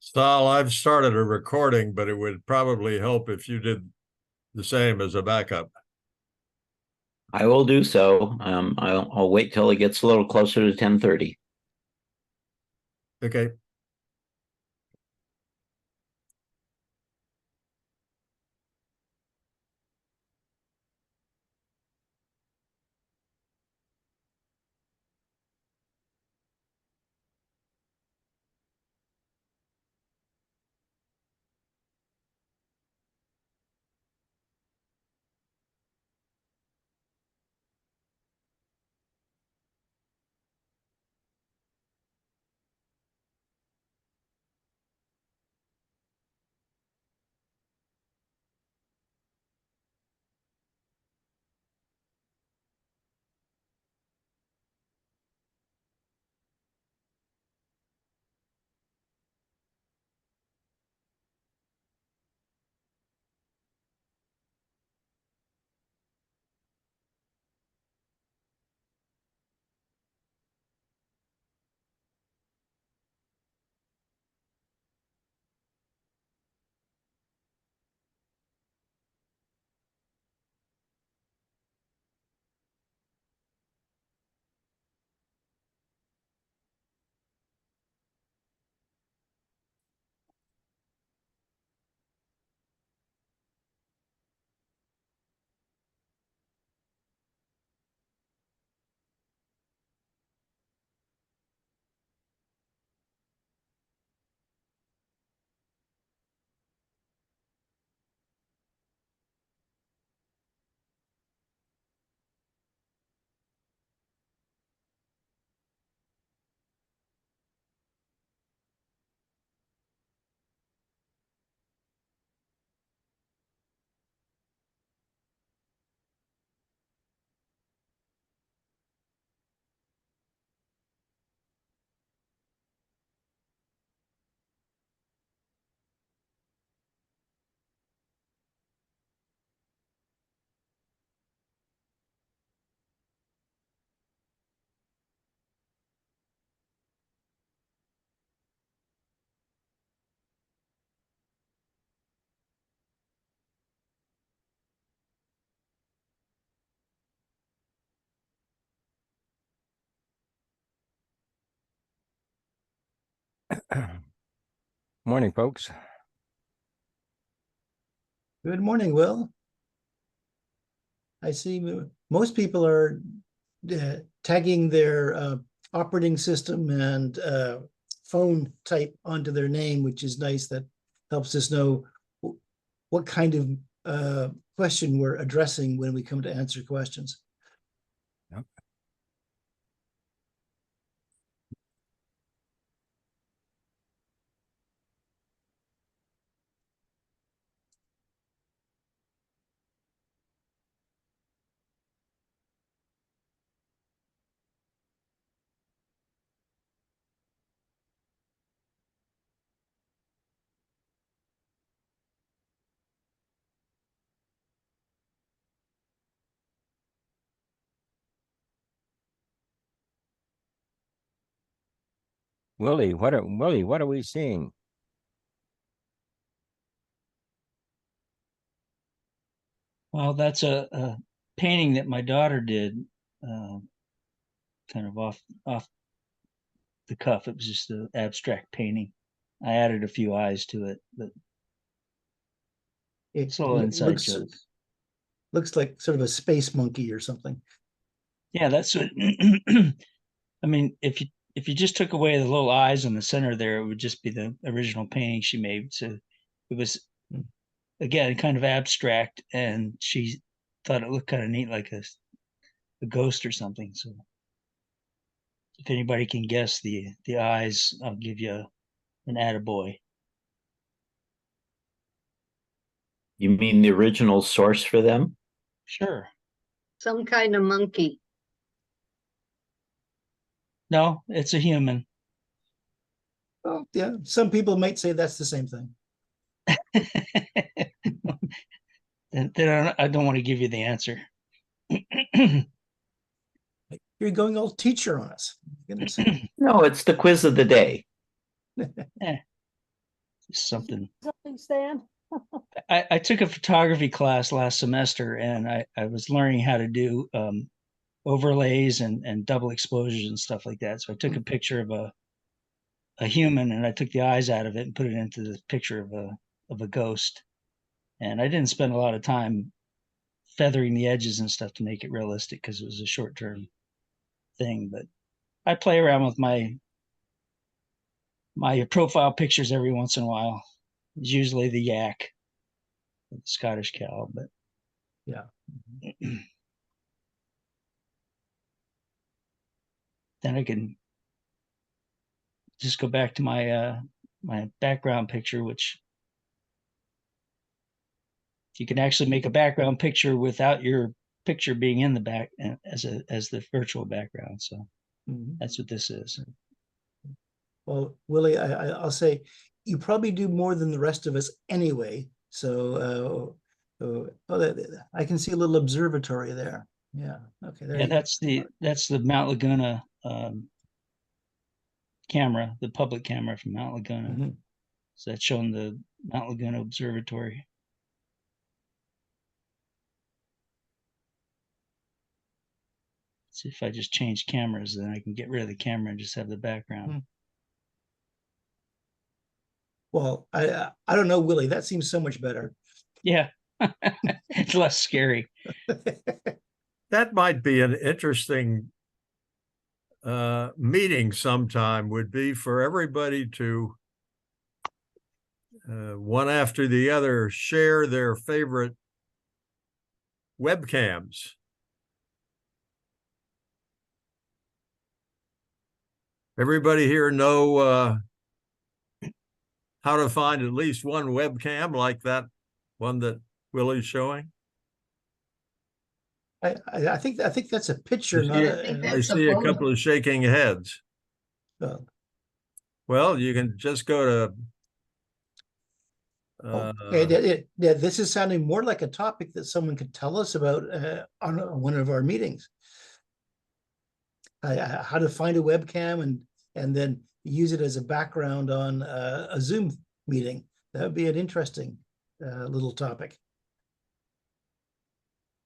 Sal, I've started a recording, but it would probably help if you did the same as a backup. I will do so. I'll wait till it gets a little closer to 10:30. Okay. Morning, folks. Good morning, Will. I see most people are tagging their operating system and phone type onto their name, which is nice. That helps us know what kind of question we're addressing when we come to answer questions. Yep. Willie, what are we seeing? Well, that's a painting that my daughter did, kind of off the cuff. It was just an abstract painting. I added a few eyes to it, but it's all inside joke. Looks like sort of a space monkey or something. Yeah, that's what. I mean, if you just took away the little eyes in the center there, it would just be the original painting she made. So it was, again, kind of abstract, and she thought it looked kind of neat, like a ghost or something. So if anybody can guess the eyes, I'll give you an attaboy. You mean the original source for them? Sure. Some kind of monkey. No, it's a human. Oh, yeah. Some people might say that's the same thing. Then I don't want to give you the answer. You're going all teacher on us. No, it's the quiz of the day. Eh. something. Something, Stan? I took a photography class last semester, and I was learning how to do overlays and double exposures and stuff like that. So I took a picture of a human, and I took the eyes out of it and put it into the picture of a ghost. And I didn't spend a lot of time feathering the edges and stuff to make it realistic because it was a short-term thing. But I play around with my profile pictures every once in a while. It's usually the yak, the Scottish cow, but Yeah. then I can just go back to my background picture, which you can actually make a background picture without your picture being in the back as the virtual background. So Mhm. that's what this is. Well, Willie, I'll say you probably do more than the rest of us anyway. So I can see a little observatory there. Yeah. Okay. There Yeah, you go. that's the Mount Laguna camera, the public camera from Mount Laguna. Mhm. So that's showing the Mount Laguna Observatory. See if I just change cameras, then I can get rid of the camera and just have the background. Well, I don't know, Willie. That seems so much better. Yeah, it's less scary. That might be an interesting meeting sometime, would be for everybody to one after the other share their favorite webcams. Everybody here know how to find at least one webcam like that one that Willie's showing? I think that's a picture, not I think a. I that's a see a photo. couple of shaking heads. Oh, Well, you can just go to yeah, this is sounding more like a topic that someone could tell us about on one of our meetings. How to find a webcam and then use it as a background on a Zoom meeting. That would be an interesting little topic.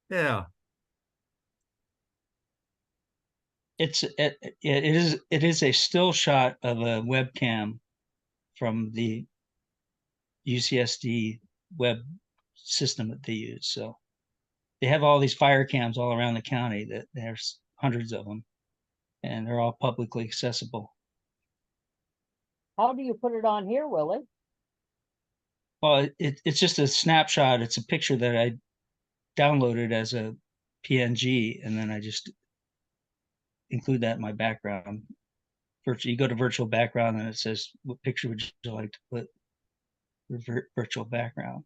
yeah. It is a still shot of a webcam from the UCSD web system that they use. So they have all these fire cams all around the county. That there's hundreds of them, and they're all publicly accessible. How do you put it on here, Willie? Well, it's just a snapshot. It's a picture that I downloaded as a PNG, and then I just include that in my background. You go to virtual background, and it says, what picture would you like to put for virtual background?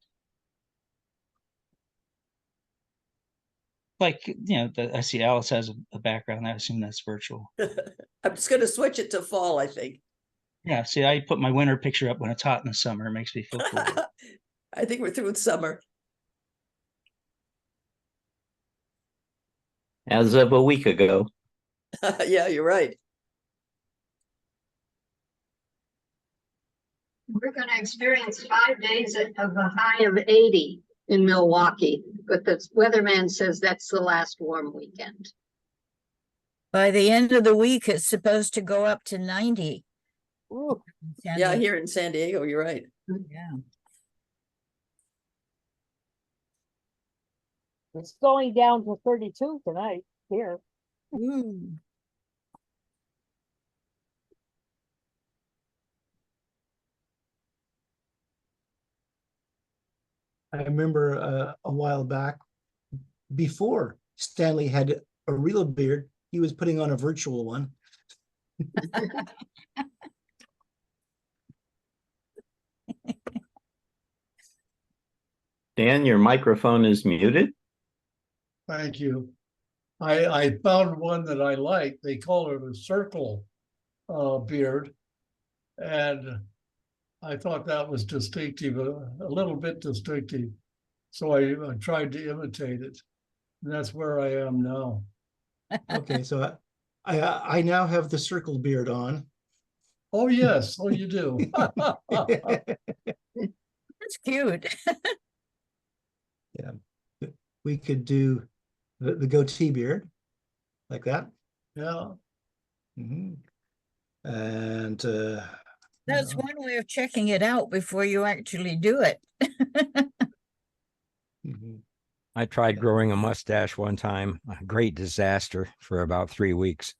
Like, I see Alice has a background. I assume that's virtual. I'm just going to switch it to fall, I think. Yeah, see, I put my winter picture up when it's hot in the summer. It makes me feel cool. I think we're through with summer. As of a week ago. Yeah, you're right. We're going to experience 5 days of a high of 80 in Milwaukee, but the weatherman says that's the last warm weekend. By the end of the week, it's supposed to go up to 90. Ooh, San Yeah, Diego. here in San Diego, you're right. Yeah. it's going down to 32 tonight here. Ooh. I remember a while back, before Stanley had a real beard, he was putting on a virtual one. Dan, your microphone is muted. Thank you. I found one that I like. They call it a circle beard. And I thought that was distinctive, a little bit distinctive. So I tried to imitate it. And that's where I am now. Okay, so I now have the circle beard on. Oh, yes. Oh, you do. That's cute. We could do the goatee beard like that. Yeah. Mhm. And That's yeah. one way of checking it out before you actually do it. Mhm. I tried growing a mustache one time. A great disaster for about 3 weeks.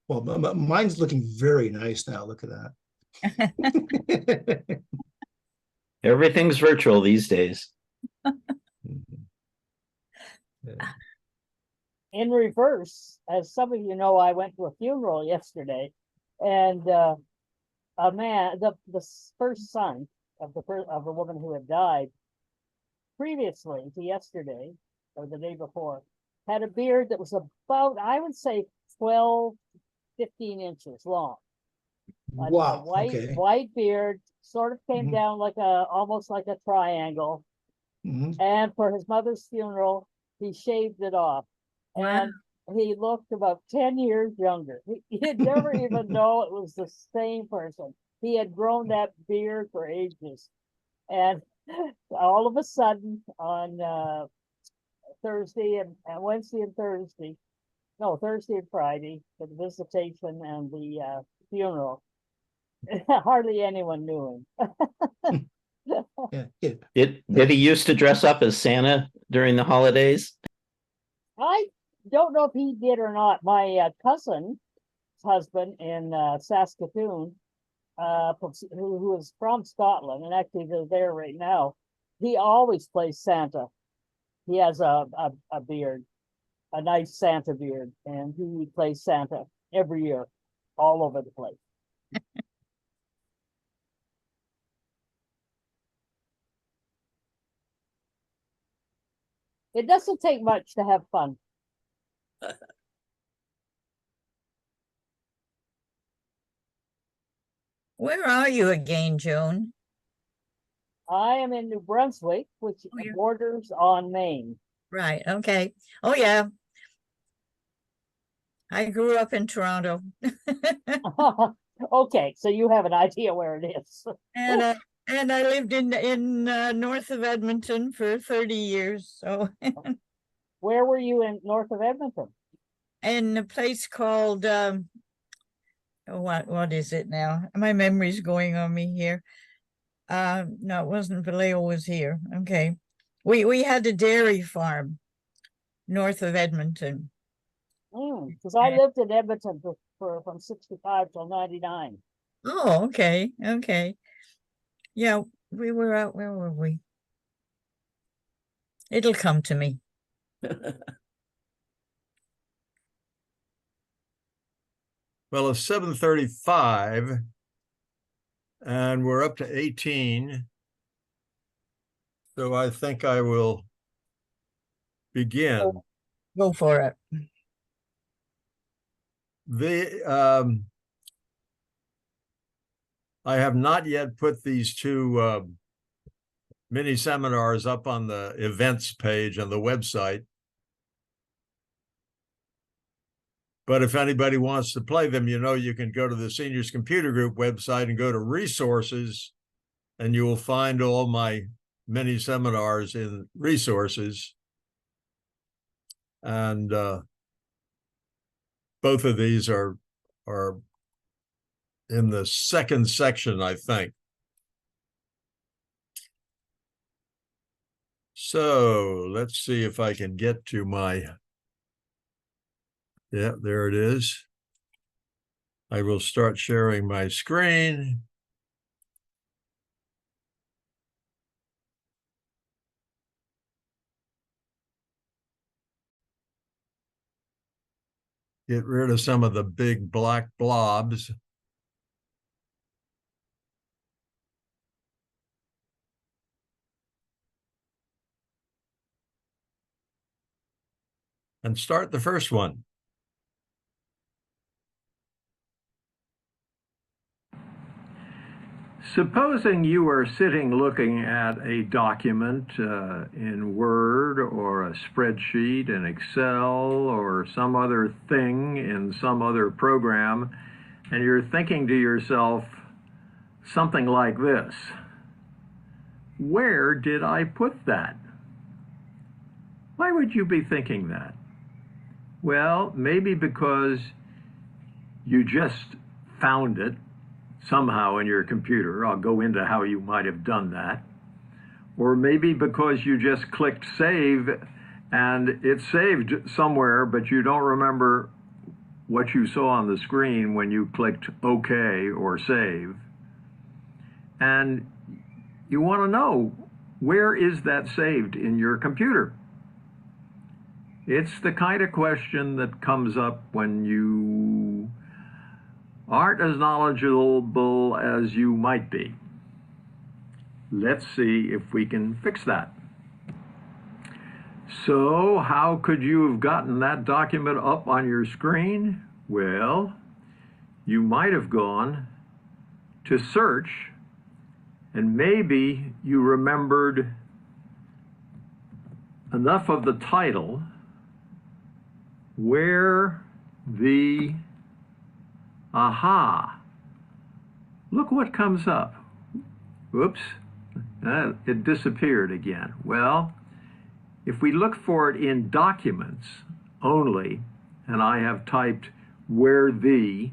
Well, mine's looking very nice now. Look at that. Everything's virtual these days. Mhm. Yeah. In reverse, as some of you know, I went to a funeral yesterday, and a man, the first son of of the woman who had died previously to yesterday or the day before, had a beard that was about, I would say, 12, 15 inches long. A Wow. white Okay. beard, sort of came Mhm. down like almost like a triangle. Mhm. And for his mother's funeral, he shaved it off. Wow. And he looked about 10 years younger. He'd never even know it was the same person. He had grown that beard for ages. And all of a sudden on Thursday and Wednesday and Thursday, no, Thursday and Friday, for the visitation and the funeral, hardly anyone knew him. Yeah. Yeah. Did he used to dress up as Santa during the holidays? I don't know if he did or not. My cousin's husband in Saskatoon, who is from Scotland, and actually they're there right now. He always plays Santa. He has a beard, a nice Santa beard, and he plays Santa every year, all over the place. It doesn't take much to have fun. Where are you again, Joan? I am in New Brunswick, which Oh, you're- borders on Maine. Right. Okay. Oh, yeah. I grew up in Toronto. Okay, so you have an idea where it is. And I lived in north of Edmonton for 30 years. So Where were you in north of Edmonton? in a place called what is it now? My memory's going on me here. No, it wasn't. Vallejo was here. Okay. We had a dairy farm north of Edmonton. Because I lived in Edmonton for from 65 till 99. Oh, okay. Okay. Yeah, we were out. Where were we? It'll come to me. Well, it's 7:35 and we're up to 18. So I think I will begin. Go for it. I have not yet put these two mini seminars up on the events page on the website. But if anybody wants to play them, you can go to the Seniors Computer Group website and go to resources, and you will find all my mini seminars in resources. And both of these are in the second section, I think. So let's see if I can get to yeah, there it is. I will start sharing my screen. Get rid of some of the big black blobs. And start the first one. Supposing you are sitting looking at a document in Word or a spreadsheet in Excel or some other thing in some other program and you're thinking to yourself something like this: where did I put that? Why would you be thinking that? Well, maybe because you just found it somehow in your computer. I'll go into how you might have done that. Or maybe because you just clicked save and it's saved somewhere, but you don't remember what you saw on the screen when you clicked OK or save. And you want to know, where is that saved in your computer? It's the kind of question that comes up when you aren't as knowledgeable as you might be. Let's see if we can fix that. So, how could you have gotten that document up on your screen? Well, you might have gone to search, and maybe you remembered enough of the title where the aha. Look what comes up. Whoops, it disappeared again. Well, if we look for it in documents only, and I have typed where the,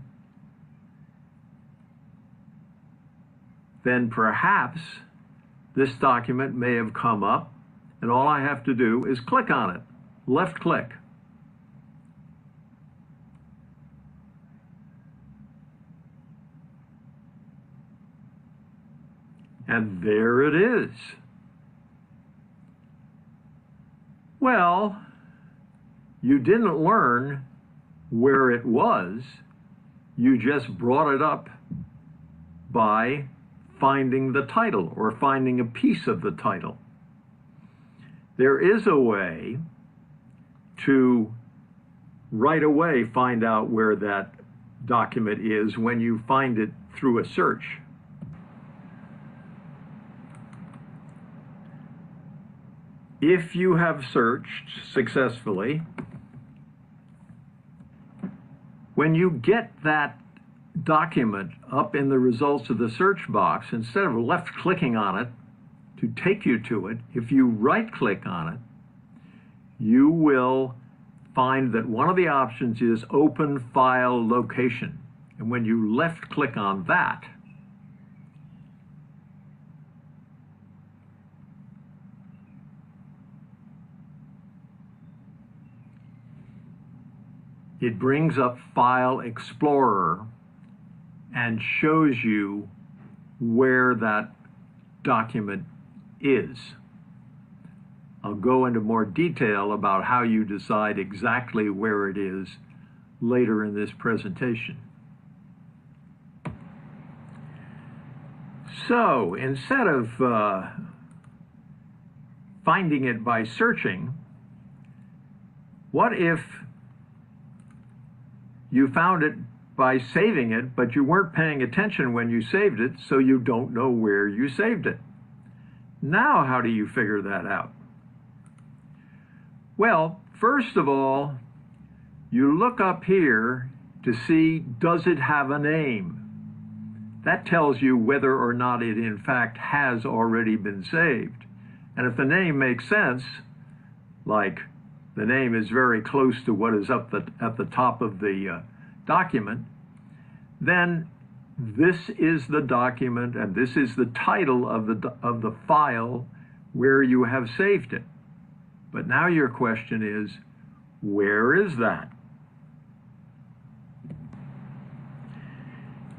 then perhaps this document may have come up, and all I have to do is click on it, left click. And there it is. Well, you didn't learn where it was. You just brought it up by finding the title or finding a piece of the title. There is a way to right away find out where that document is when you find it through a search. If you have searched successfully, when you get that document up in the results of the search box, instead of left clicking on it to take you to it, if you right click on it, you will find that one of the options is Open File Location. And when you left click on that, it brings up File Explorer and shows you where that document is. I'll go into more detail about how you decide exactly where it is later in this presentation. So instead of finding it by searching, what if you found it by saving it, but you weren't paying attention when you saved it, so you don't know where you saved it? Now, how do you figure that out? Well, first of all, you look up here to see, does it have a name? That tells you whether or not it in fact has already been saved. And if the name makes sense, like the name is very close to what is up at the top of the document, then this is the document and this is the title of the file where you have saved it. But now your question is, where is that?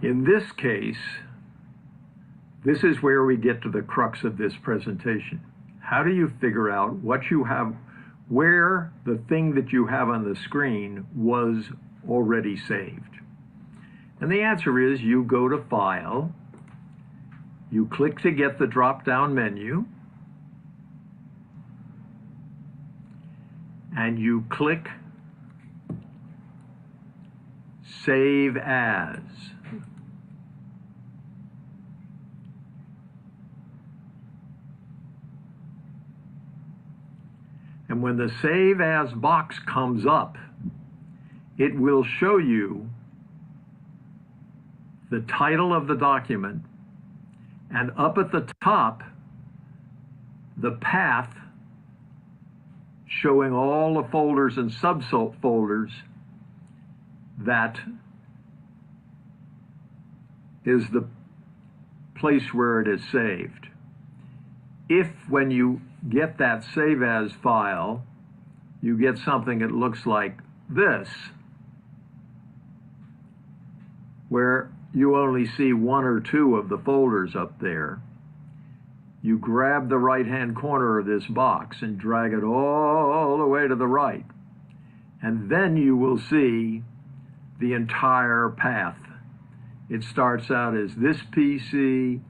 In this case, this is where we get to the crux of this presentation. How do you figure out what you have, where the thing that you have on the screen was already saved? And the answer is, you go to File, you click to get the drop-down menu, and you click Save As. And when the Save As box comes up, it will show you the title of the document, and up at the top, the path showing all the folders and subfolders that is the place where it is saved. If when you get that save as file, you get something that looks like this, where you only see one or two of the folders up there, you grab the right-hand corner of this box and drag it all the way to the right. And then you will see the entire path. It starts out as this PC,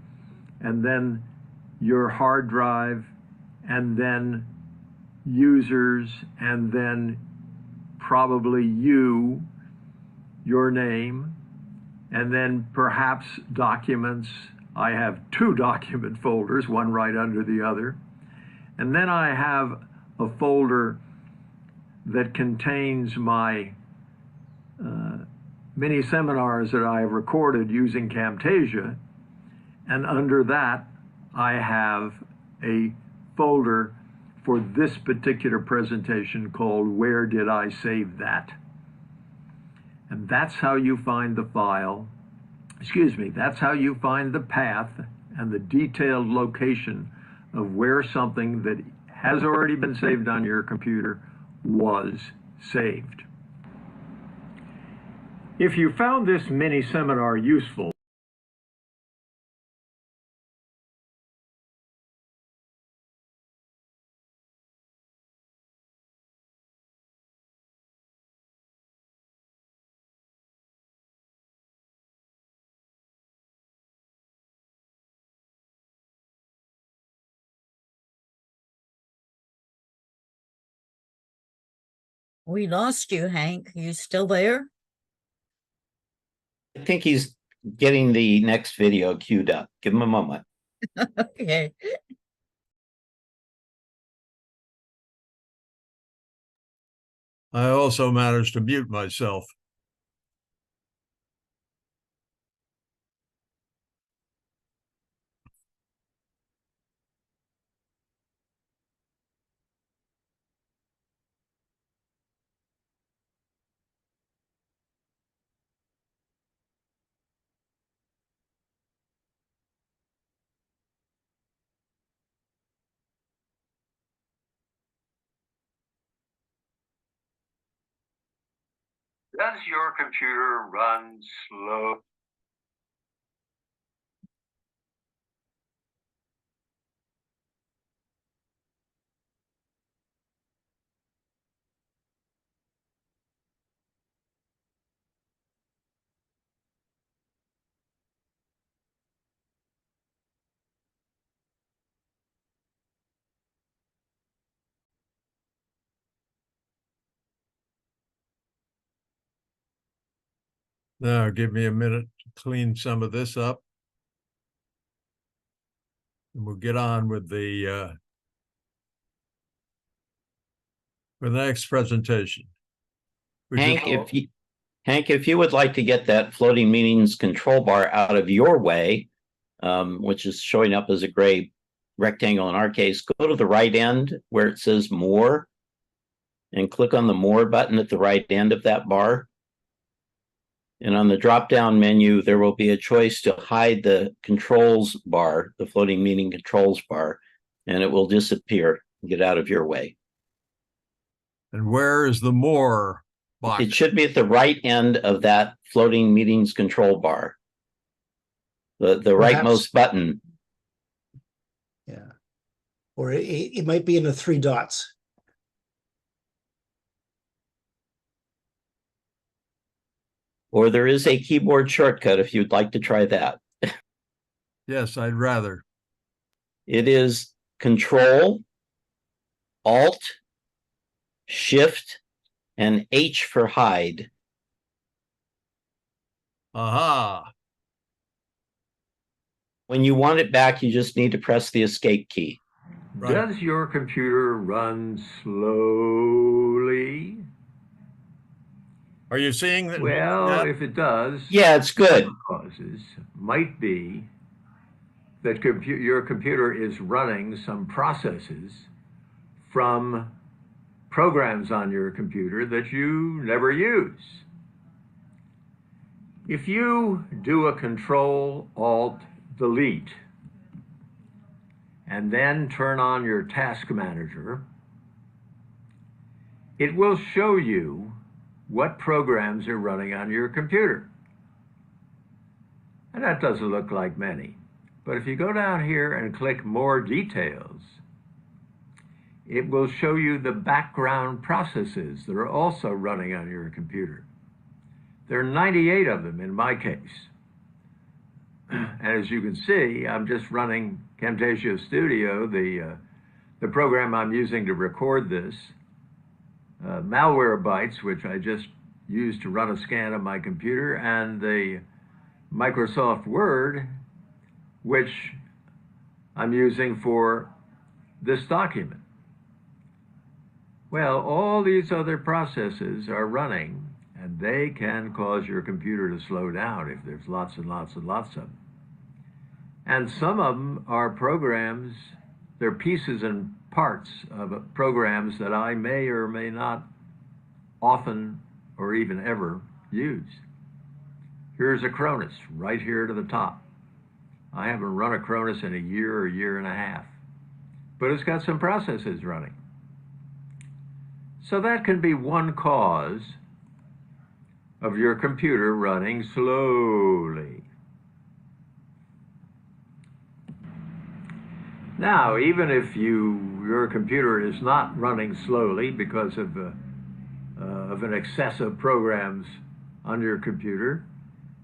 and then your hard drive, and then users, and then probably you, your name, and then perhaps documents. I have two document folders, one right under the other. And then I have a folder that contains my mini seminars that I have recorded using Camtasia. And under that, I have a folder for this particular presentation called Where Did I Save That? And that's how you find the file. Excuse me, that's how you find the path and the detailed location of where something that has already been saved on your computer was saved. If you found this mini seminar useful, We lost you, Hank. You still there? I think he's getting the next video queued up. Give him a moment. Okay. I also managed to mute myself. does your computer run slow? Now, give me a minute to clean some of this up. And we'll get on with the next presentation. Hank, if you would like to get that floating meetings control bar out of your way, which is showing up as a gray rectangle in our case, go to the right end where it says More, and click on the More button at the right end of that bar. And on the drop-down menu, there will be a choice to hide the controls bar, the floating meeting controls bar, and it will disappear and get out of your way. And where is the More box? It should be at the right end of that floating meetings control bar. The rightmost button. Yeah. Or it might be in the three dots. Or there is a keyboard shortcut if you'd like to try that. Yes, I'd rather. It is Control, Alt, Shift, and H for hide. Aha. When you want it back, you just need to press the Escape key. Right. Does your computer run slowly? Are you seeing that? Well, if it does. Yeah, it's good. causes might be that your computer is running some processes from programs on your computer that you never use. If you do a Control-Alt-Delete and then turn on your task manager, it will show you what programs are running on your computer. And that doesn't look like many. But if you go down here and click More Details, it will show you the background processes that are also running on your computer. There are 98 of them in my case. And as you can see, I'm just running Camtasia Studio, the program I'm using to record this, Malwarebytes, which I just used to run a scan of my computer, and the Microsoft Word, which I'm using for this document. Well, all these other processes are running, and they can cause your computer to slow down if there's lots and lots and lots of them. And some of them are programs, they're pieces and parts of programs that I may or may not often or even ever use. Here's Acronis right here to the top. I haven't run Acronis in a year or year and a half, but it's got some processes running. So that can be one cause of your computer running slowly. Now, even if your computer is not running slowly because of an excess of programs on your computer,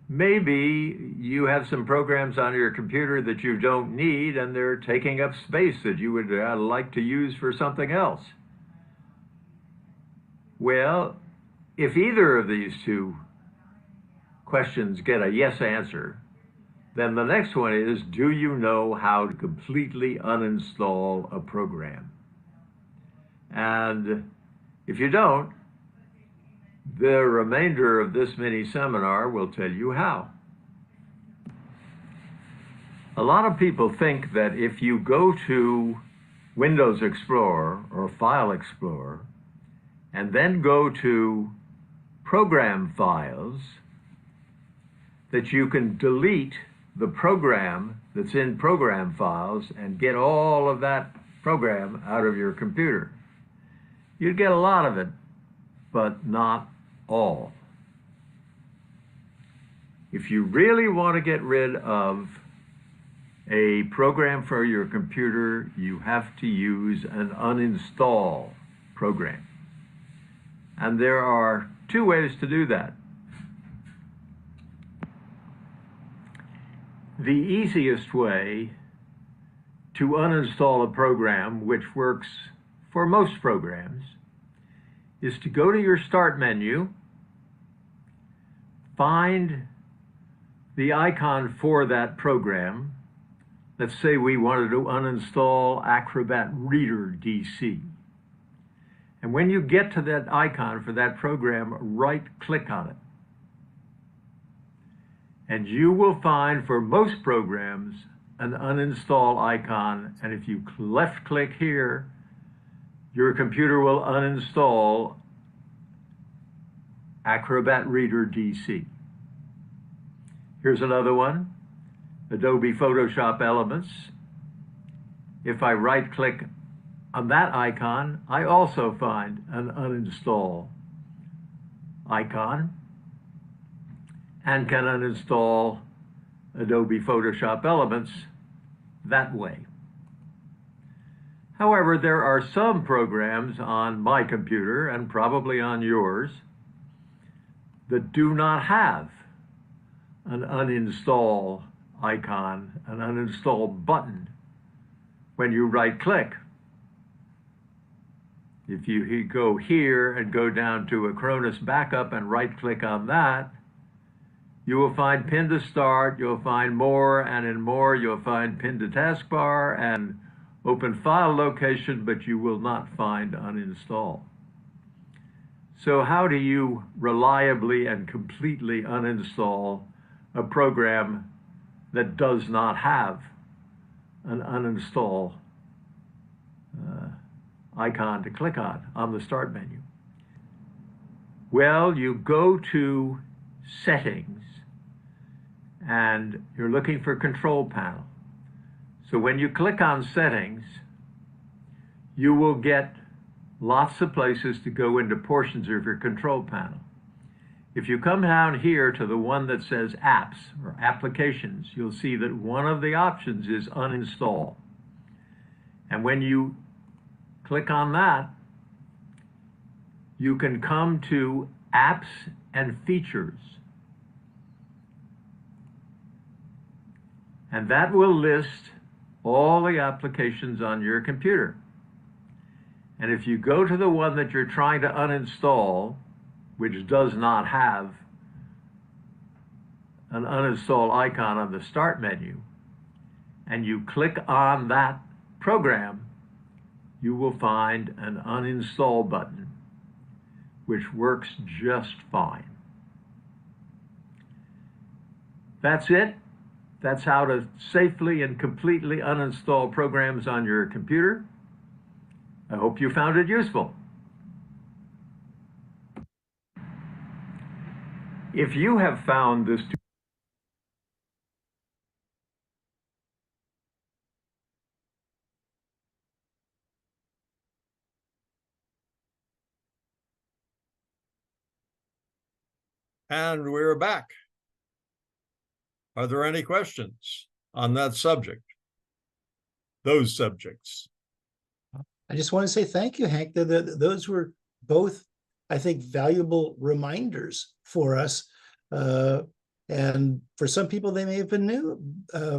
maybe you have some programs on your computer that you don't need and they're taking up space that you would like to use for something else. Well, if either of these two questions get a yes answer, then the next one is, do you know how to completely uninstall a program? And if you don't, the remainder of this mini seminar will tell you how. A lot of people think that if you go to Windows Explorer or File Explorer and then go to Program Files, that you can delete the program that's in Program Files and get all of that program out of your computer. You'd get a lot of it, but not all. If you really want to get rid of a program for your computer, you have to use an uninstall program. And there are two ways to do that. The easiest way to uninstall a program, which works for most programs, is to go to your Start menu, find the icon for that program. Let's say we wanted to uninstall Acrobat Reader DC. And when you get to that icon for that program, right-click on it. And you will find for most programs an uninstall icon, and if you left-click here, your computer will uninstall Acrobat Reader DC. Here's another one, Adobe Photoshop Elements. If I right-click on that icon, I also find an uninstall icon and can uninstall Adobe Photoshop Elements that way. However, there are some programs on my computer and probably on yours that do not have an uninstall icon, an uninstall button when you right-click. If you go here and go down to Acronis Backup and right-click on that, you will find Pin to Start, you'll find More, and in More you'll find Pin to Taskbar and Open File Location, but you will not find Uninstall. So how do you reliably and completely uninstall a program that does not have an uninstall icon to click on the start menu? Well, you go to Settings, and you're looking for Control Panel. So when you click on Settings, you will get lots of places to go into portions of your control panel. If you come down here to the one that says Apps or Applications, you'll see that one of the options is Uninstall. And when you click on that, you can come to Apps and Features. And that will list all the applications on your computer. And if you go to the one that you're trying to uninstall, which does not have an uninstall icon on the start menu, and you click on that program, you will find an uninstall button, which works just fine. That's it. That's how to safely and completely uninstall programs on your computer. I hope you found it useful. If you have found this And we're back. Are there any questions on that subject? Those subjects? I just want to say thank you, Hank. Those were both, I think, valuable reminders for us. And for some people, they may have been new.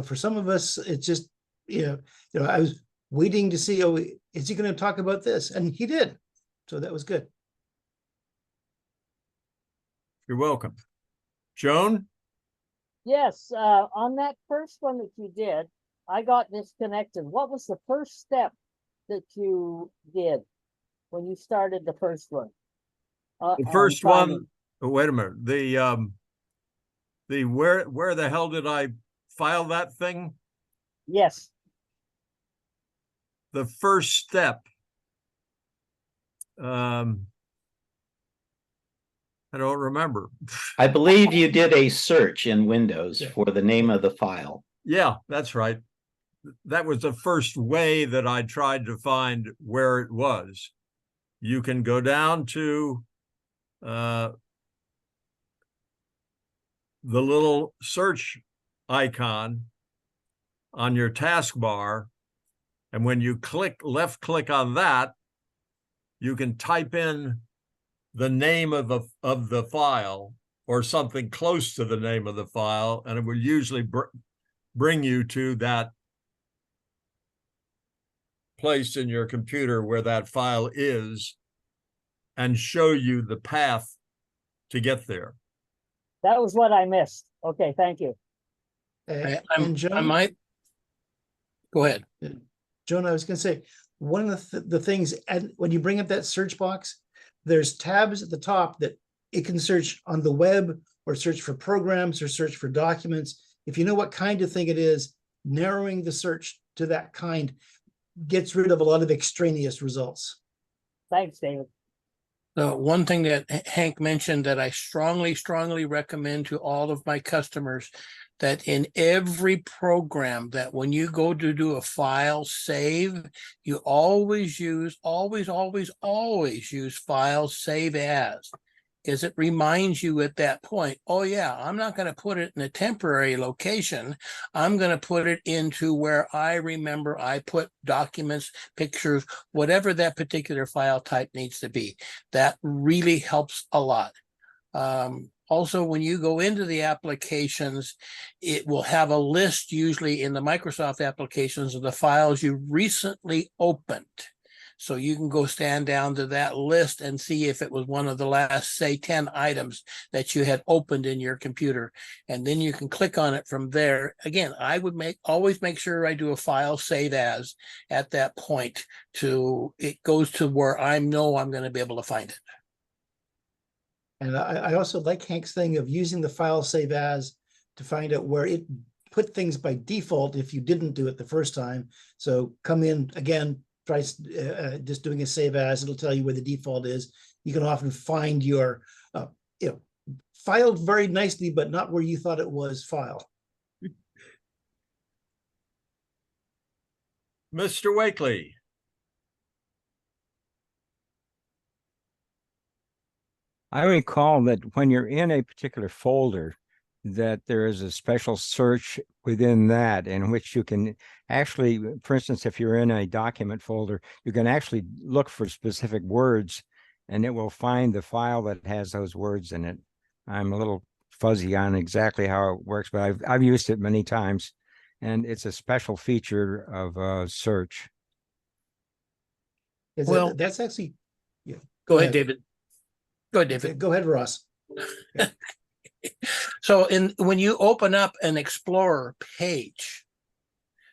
For some of us, it's just, I was waiting to see, oh, is he going to talk about this? And he did. So that was good. You're welcome. Joan? Yes, on that first one that you did, I got disconnected. What was the first step that you did when you started the first one? The first one, oh, wait a minute. The where the hell did I file that thing? Yes. The first step. I don't remember. I believe you did a search in Windows for the name of the file. Yeah, that's right. That was the first way that I tried to find where it was. You can go down to the little search icon on your taskbar, and when you left click on that, you can type in the name of the file or something close to the name of the file, and it will usually bring you to that place in your computer where that file is and show you the path to get there. That was what I missed. Okay, thank you. And Joan, I might go ahead. Joan, I was going to say, one of the things, and when you bring up that search box, there's tabs at the top that it can search on the web or search for programs or search for documents. If you know what kind of thing it is, narrowing the search to that kind gets rid of a lot of extraneous results. Thanks, David. The one thing that Hank mentioned that I strongly recommend to all of my customers, that in every program that when you go to do a file save, you always use file save as, because it reminds you at that point, oh yeah, I'm not going to put it in a temporary location. I'm going to put it into where I remember I put documents, pictures, whatever that particular file type needs to be. That really helps a lot. Also, when you go into the applications, it will have a list, usually in the Microsoft applications, of the files you recently opened. So you can go stand down to that list and see if it was one of the last, say, 10 items that you had opened in your computer. And then you can click on it from there. Again, I would always make sure I do a file save as at that point, it goes to where I know I'm going to be able to find it. And I also like Hank's thing of using the file save as to find out where it put things by default if you didn't do it the first time. So come in again, try just doing a save as, it'll tell you where the default is. You can often find your, filed very nicely, but not where you thought it was file. Mr. Wakely. I recall that when you're in a particular folder, that there is a special search within that in which you can actually, for instance, if you're in a document folder, you can actually look for specific words and it will find the file that has those words in it. I'm a little fuzzy on exactly how it works, but I've used it many times, and it's a special feature of search. Well, that's actually, yeah. Go ahead, David. Go ahead, David. Go ahead, Ross. Yeah. So when you open up an Explorer page,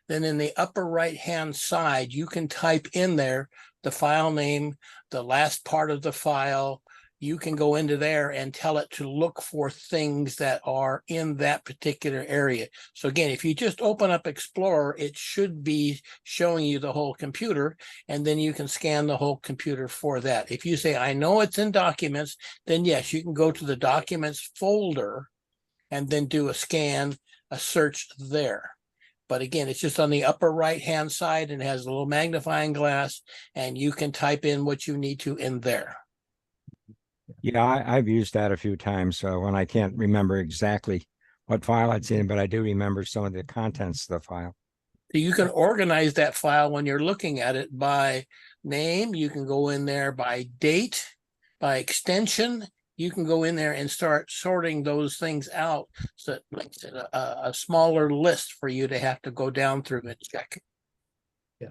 then in the upper right-hand side, you can type in there the file name, the last part of the file. You can go into there and tell it to look for things that are in that particular area. So again, if you just open up Explorer, it should be showing you the whole computer, and then you can scan the whole computer for that. If you say, I know it's in Documents, then yes, you can go to the Documents folder and then do a scan, a search there. But again, it's just on the upper right-hand side and has a little magnifying glass, and you can type in what you need to in there. Yeah, I've used that a few times when I can't remember exactly what file it's in, but I do remember some of the contents of the file. So you can organize that file when you're looking at it by name. You can go in there by date, by extension. You can go in there and start sorting those things out. So it makes it a smaller list for you to have to go down through and check. Yeah.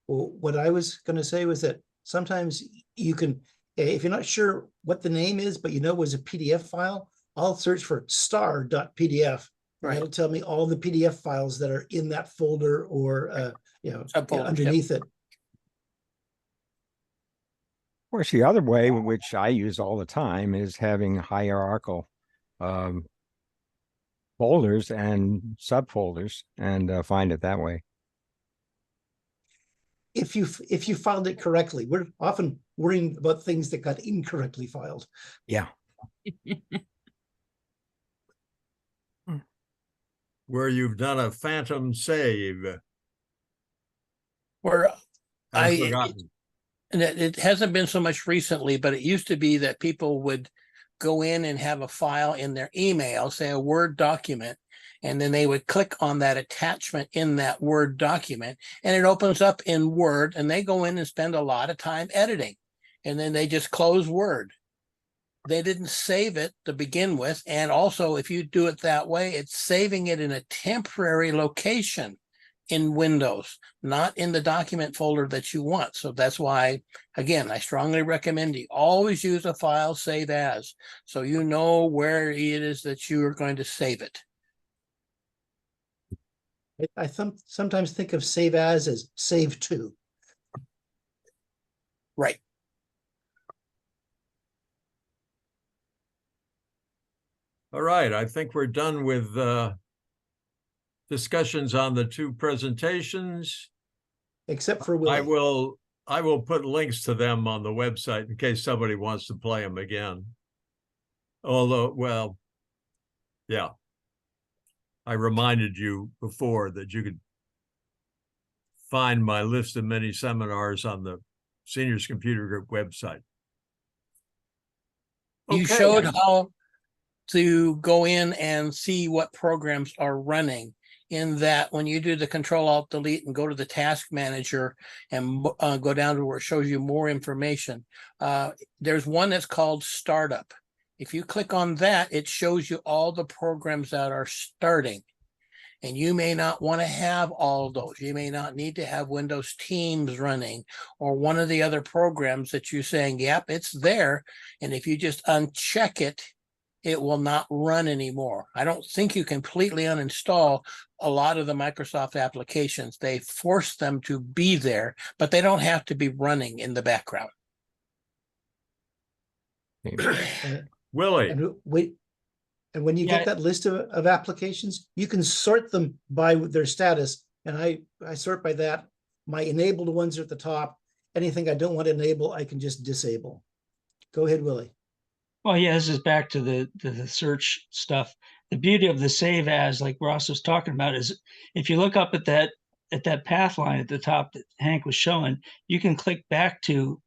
Well, what I was going to say was that sometimes you can, if you're not sure what the name is, but you know it was a PDF file, I'll search for star.pdf. Right. That'll tell me all the PDF files that are in that folder or underneath it. Of course, the other way, which I use all the time, is having hierarchical folders and subfolders and find it that way. If you filed it correctly, we're often worrying about things that got incorrectly filed. Yeah. Where you've done a phantom save. Where forgotten. And it hasn't been so much recently, but it used to be that people would go in and have a file in their email, say a Word document, and then they would click on that attachment in that Word document, and it opens up in Word, and they go in and spend a lot of time editing, and then they just close Word. They didn't save it to begin with, and also if you do it that way, it's saving it in a temporary location in Windows, not in the document folder that you want. So that's why, again, I strongly recommend you always use a file save as, so you know where it is that you are going to save it. I sometimes think of save as save to. Right. All right, I think we're done with discussions on the two presentations. Except for Willie. I will put links to them on the website in case somebody wants to play them again. Although, well, yeah. I reminded you before that you could find my list of many seminars on the Seniors Computer Group website. You showed how to go in and see what programs are running, in that when you do the Control-Alt-Delete and go to the Task Manager and go down to where it shows you more information, there's one that's called Startup. If you click on that, it shows you all the programs that are starting. And you may not want to have all those. You may not need to have Windows Teams running or one of the other programs that you're saying, yep, it's there. And if you just uncheck it, it will not run anymore. I don't think you completely uninstall a lot of the Microsoft applications. They force them to be there, but they don't have to be running in the background. Willie. And when you Yeah. get that list of applications, you can sort them by their status. And I sort by that. My enabled ones are at the top. Anything I don't want to enable, I can just disable. Go ahead, Willie. Well, yeah, this is back to the search stuff. The beauty of the save as, like Ross was talking about, is if you look up at that path line at the top that Hank was showing, you can click back to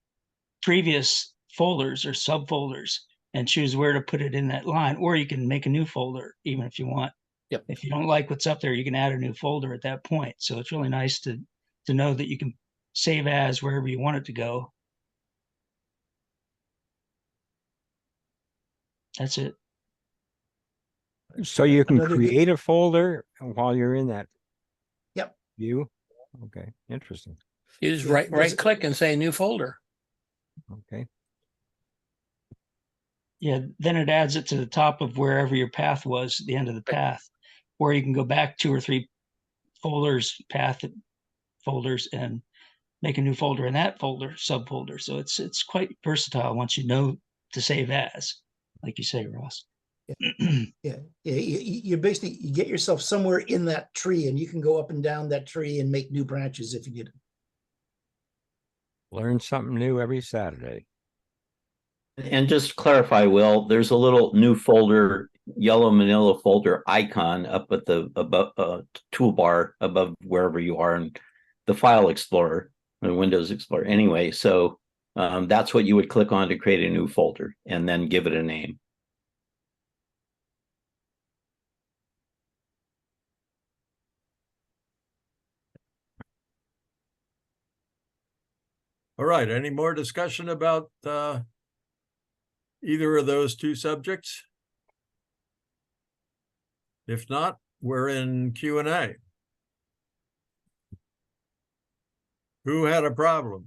previous folders or subfolders and choose where to put it in that line, or you can make a new folder even if you want. Yep. If you don't like what's up there, you can add a new folder at that point. So it's really nice to know that you can save as wherever you want it to go. That's it. So you can Another good- create a folder while you're in that Yep. view. Okay, interesting. You just Yeah, right there's- click and say new folder. Okay. Yeah, then it adds it to the top of wherever your path was, the end of the path, where you can go back 2 or 3 folders, path folders, and make a new folder in that folder, subfolder. So it's quite versatile once you know to save as, like you say, Ross. Yeah, you basically you get yourself somewhere in that tree, and you can go up and down that tree and make new branches if you need it. Learn something new every Saturday. And just to clarify, Will, there's a little new folder, yellow manila folder icon up at the above toolbar above wherever you are in the File Explorer, the Windows Explorer. Anyway, so that's what you would click on to create a new folder and then give it a name. All right, any more discussion about either of those two subjects? If not, we're in Q&A. Who had a problem?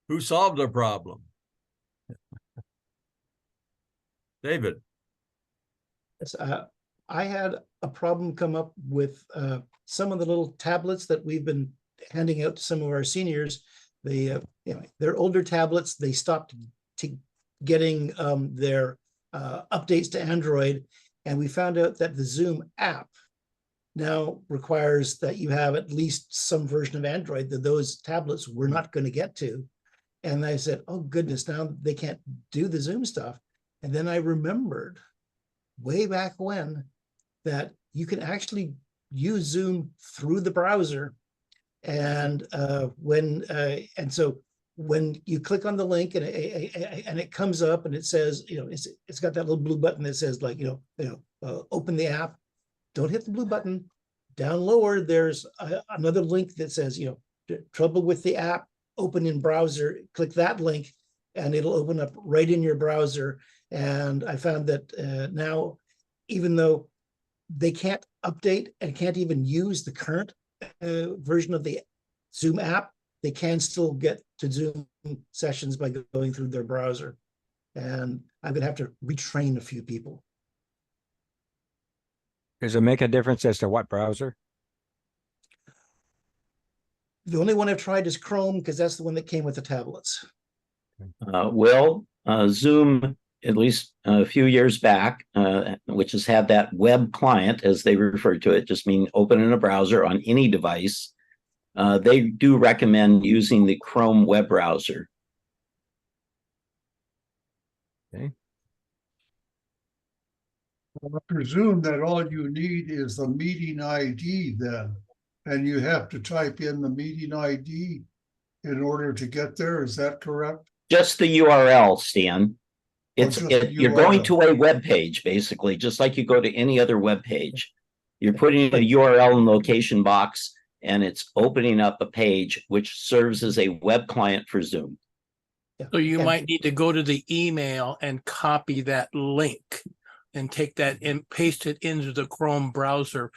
Who solved a problem? David. Yes, I had a problem come up with some of the little tablets that we've been handing out to some of our seniors. They, they're older tablets. They stopped getting their updates to Android, and we found out that the Zoom app now requires that you have at least some version of Android that those tablets were not going to get to. And I said, oh goodness, now they can't do the Zoom stuff. And then I remembered way back when that you can actually use Zoom through the browser. And so when you click on the link and it comes up and it says, it's got that little blue button that says like, open the app. Don't hit the blue button. Down lower, there's another link that says, trouble with the app, open in browser. Click that link and it'll open up right in your browser. And I found that now, even though they can't update and can't even use the current version of the Zoom app, they can still get to Zoom sessions by going through their browser. And I'm going to have to retrain a few people. Does it make a difference as to what browser? The only one I've tried is Chrome because that's the one that came with the tablets. Zoom, at least a few years back, which has had that web client, as they refer to it, just mean open in a browser on any device. They do recommend using the Chrome web browser. Okay. I presume that all you need is the meeting ID then, and you have to type in the meeting ID in order to get there. Is that correct? Just the URL, Stan. You're going URL. to a web page, basically, just like you go to any other web page. You're putting a URL in the location box, and it's opening up a page which serves as a web client for Zoom. So you might need to go to the email and copy that link and take that and paste it into the Chrome browser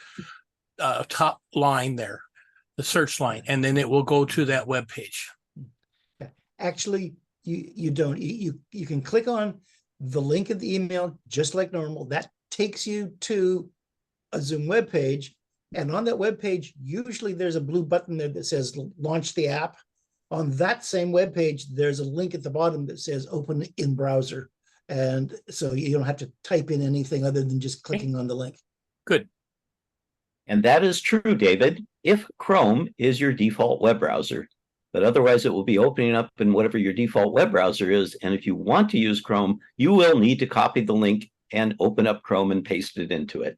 top line there, the search line, and then it will go to that web page. Actually, you don't. You can click on the link in the email just like normal. That takes you to a Zoom web page, and on that web page, usually there's a blue button there that says launch the app. On that same web page, there's a link at the bottom that says open in browser. And so you don't have to type in anything other than just clicking on the link. Good. And that is true, David, if Chrome is your default web browser. But otherwise, it will be opening up in whatever your default web browser is. And if you want to use Chrome, you will need to copy the link and open up Chrome and paste it into it.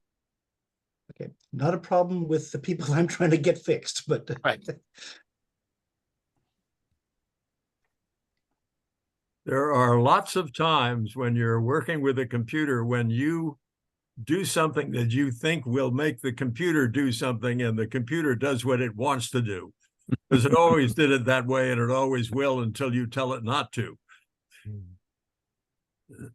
Okay, not a problem with the people I'm trying to get fixed, but Right. There are lots of times when you're working with a computer when you do something that you think will make the computer do something, and the computer does what it wants to do. Because it always did it that way, and it always will until you tell it not to.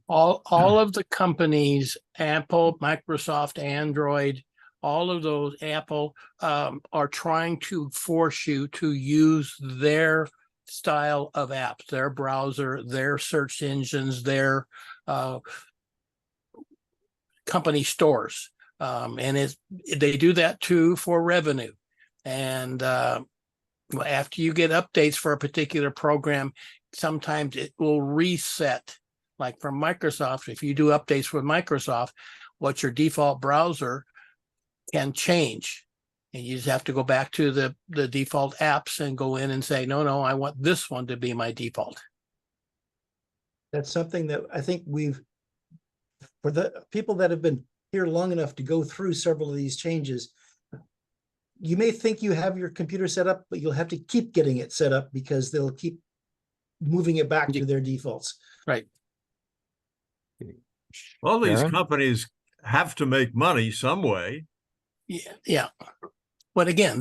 All of the companies, Apple, Microsoft, Android, all of those, Apple, are trying to force you to use their style of apps, their browser, their search engines, their company stores. And they do that too for revenue. And after you get updates for a particular program, sometimes it will reset. Like from Microsoft, if you do updates with Microsoft, what your default browser can change. And you just have to go back to the default apps and go in and say, no, I want this one to be my default. that's something that I think for the people that have been here long enough to go through several of these changes, you may think you have your computer set up, but you'll have to keep getting it set up because they'll keep moving it back to their defaults. Right. All these Sharon? companies have to make money some way. Yeah. But again,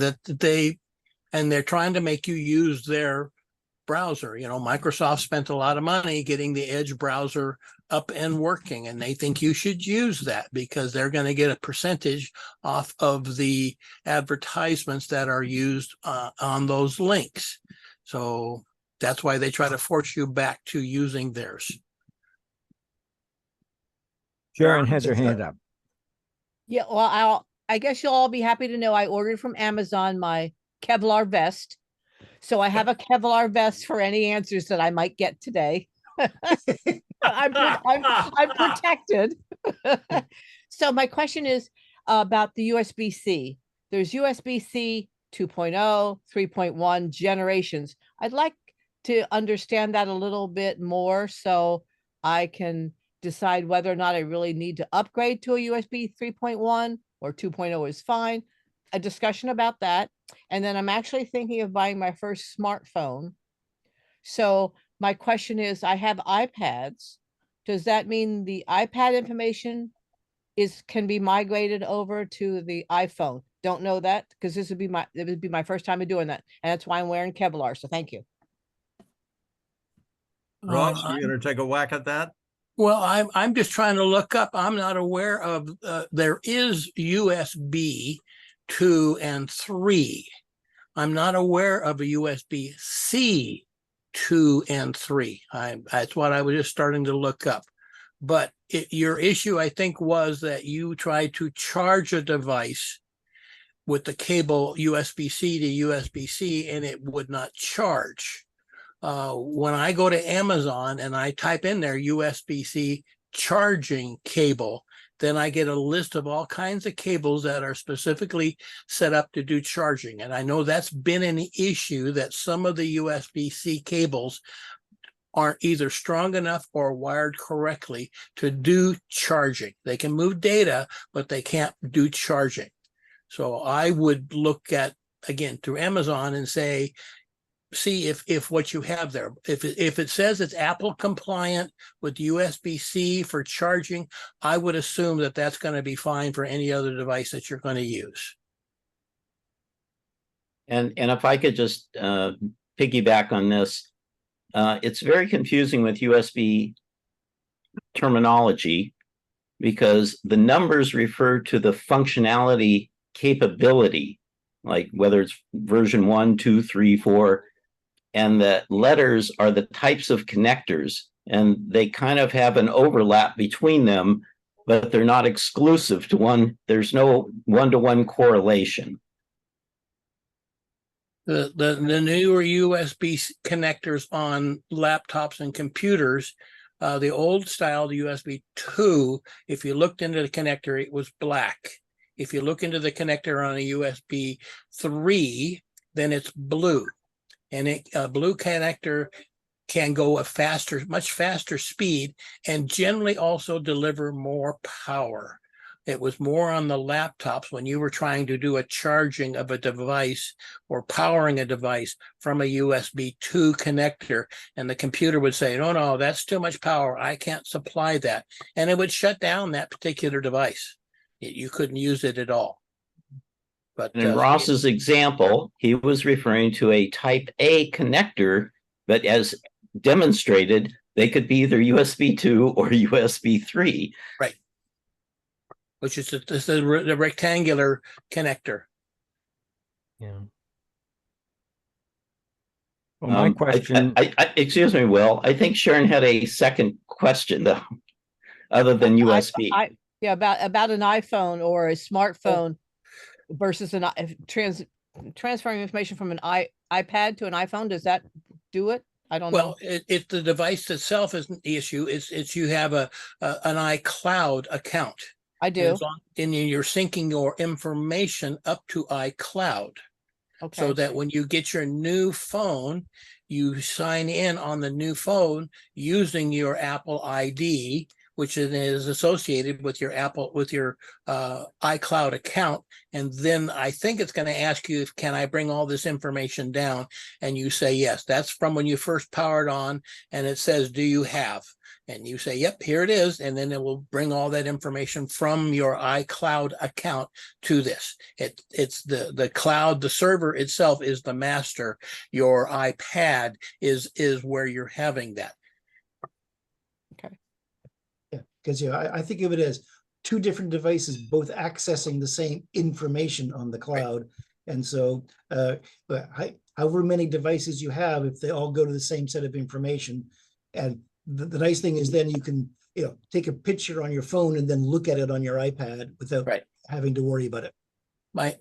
they're trying to make you use their browser. Microsoft spent a lot of money getting the Edge browser up and working, and they think you should use that because they're going to get a percentage off of the advertisements that are used on those links. So that's why they try to force you back to using theirs. Sharon has her hand up. Yeah, well, I guess you'll all be happy to know I ordered from Amazon my Kevlar vest. So I have a Kevlar vest for any answers that I might get today. I'm protected. So my question is about the USB-C. There's USB-C 2.0, 3.1 generations. I'd like to understand that a little bit more so I can decide whether or not I really need to upgrade to a USB 3.1 or 2.0 is fine. A discussion about that. And then I'm actually thinking of buying my first smartphone. So my question is, I have iPads. Does that mean the iPad information can be migrated over to the iPhone? Don't know that because it would be my first time of doing that. And that's why I'm wearing Kevlar. So thank you. Ross, you going to take a whack at that? Well, I'm just trying to look up. I'm not aware of. There is USB 2 and 3. I'm not aware of a USB-C 2 and 3. That's what I was just starting to look up. But your issue, I think, was that you tried to charge a device with the cable USB-C to USB-C, and it would not charge. When I go to Amazon and I type in their USB-C charging cable, then I get a list of all kinds of cables that are specifically set up to do charging. And I know that's been an issue that some of the USB-C cables aren't either strong enough or wired correctly to do charging. They can move data, but they can't do charging. So I would look at, again, through Amazon and say, see if what you have there, if it says it's Apple compliant with USB-C for charging, I would assume that that's going to be fine for any other device that you're going to use. And if I could just piggyback on this, it's very confusing with USB terminology because the numbers refer to the functionality capability, like whether it's version 1, 2, 3, 4, and the letters are the types of connectors, and they kind of have an overlap between them, but they're not exclusive to one. There's no one-to-one correlation. The newer USB connectors on laptops and computers The old style, the USB 2, if you looked into the connector, it was black. If you look into the connector on a USB 3, then it's blue. And a blue connector can go a faster, much faster speed, and generally also deliver more power. It was more on the laptops when you were trying to do a charging of a device or powering a device from a USB 2 connector, and the computer would say, no, that's too much power. I can't supply that. And it would shut down that particular device. You couldn't use it at all. But in Ross's example, he was referring to a type A connector, but as demonstrated, they could be either USB 2 or USB 3. Right. Which is the rectangular connector. Yeah. Well, my question. Excuse me, Will. I think Sharon had a second question, though, other than USB. Yeah, about an iPhone or a smartphone versus an transferring information from an iPad to an iPhone. Does that do it? I don't know. Well, if the device itself isn't the issue, it's you have an iCloud account. I do. And you're syncing your information up to iCloud. Okay. So that when you get your new phone, you sign in on the new phone using your Apple ID, which is associated with your iCloud account. And then I think it's going to ask you, can I bring all this information down? And you say, yes, that's from when you first powered on. And it says, do you have? And you say, yep, here it is. And then it will bring all that information from your iCloud account to this. It's the cloud, the server itself is the master. Your iPad is where you're having that. Okay. Yeah, because I think of it as two different devices, both accessing the same information on the cloud. Right. And so however many devices you have, if they all go to the same set of information, and the nice thing is then you can take a picture on your phone and then look at it on your iPad without having to worry about it.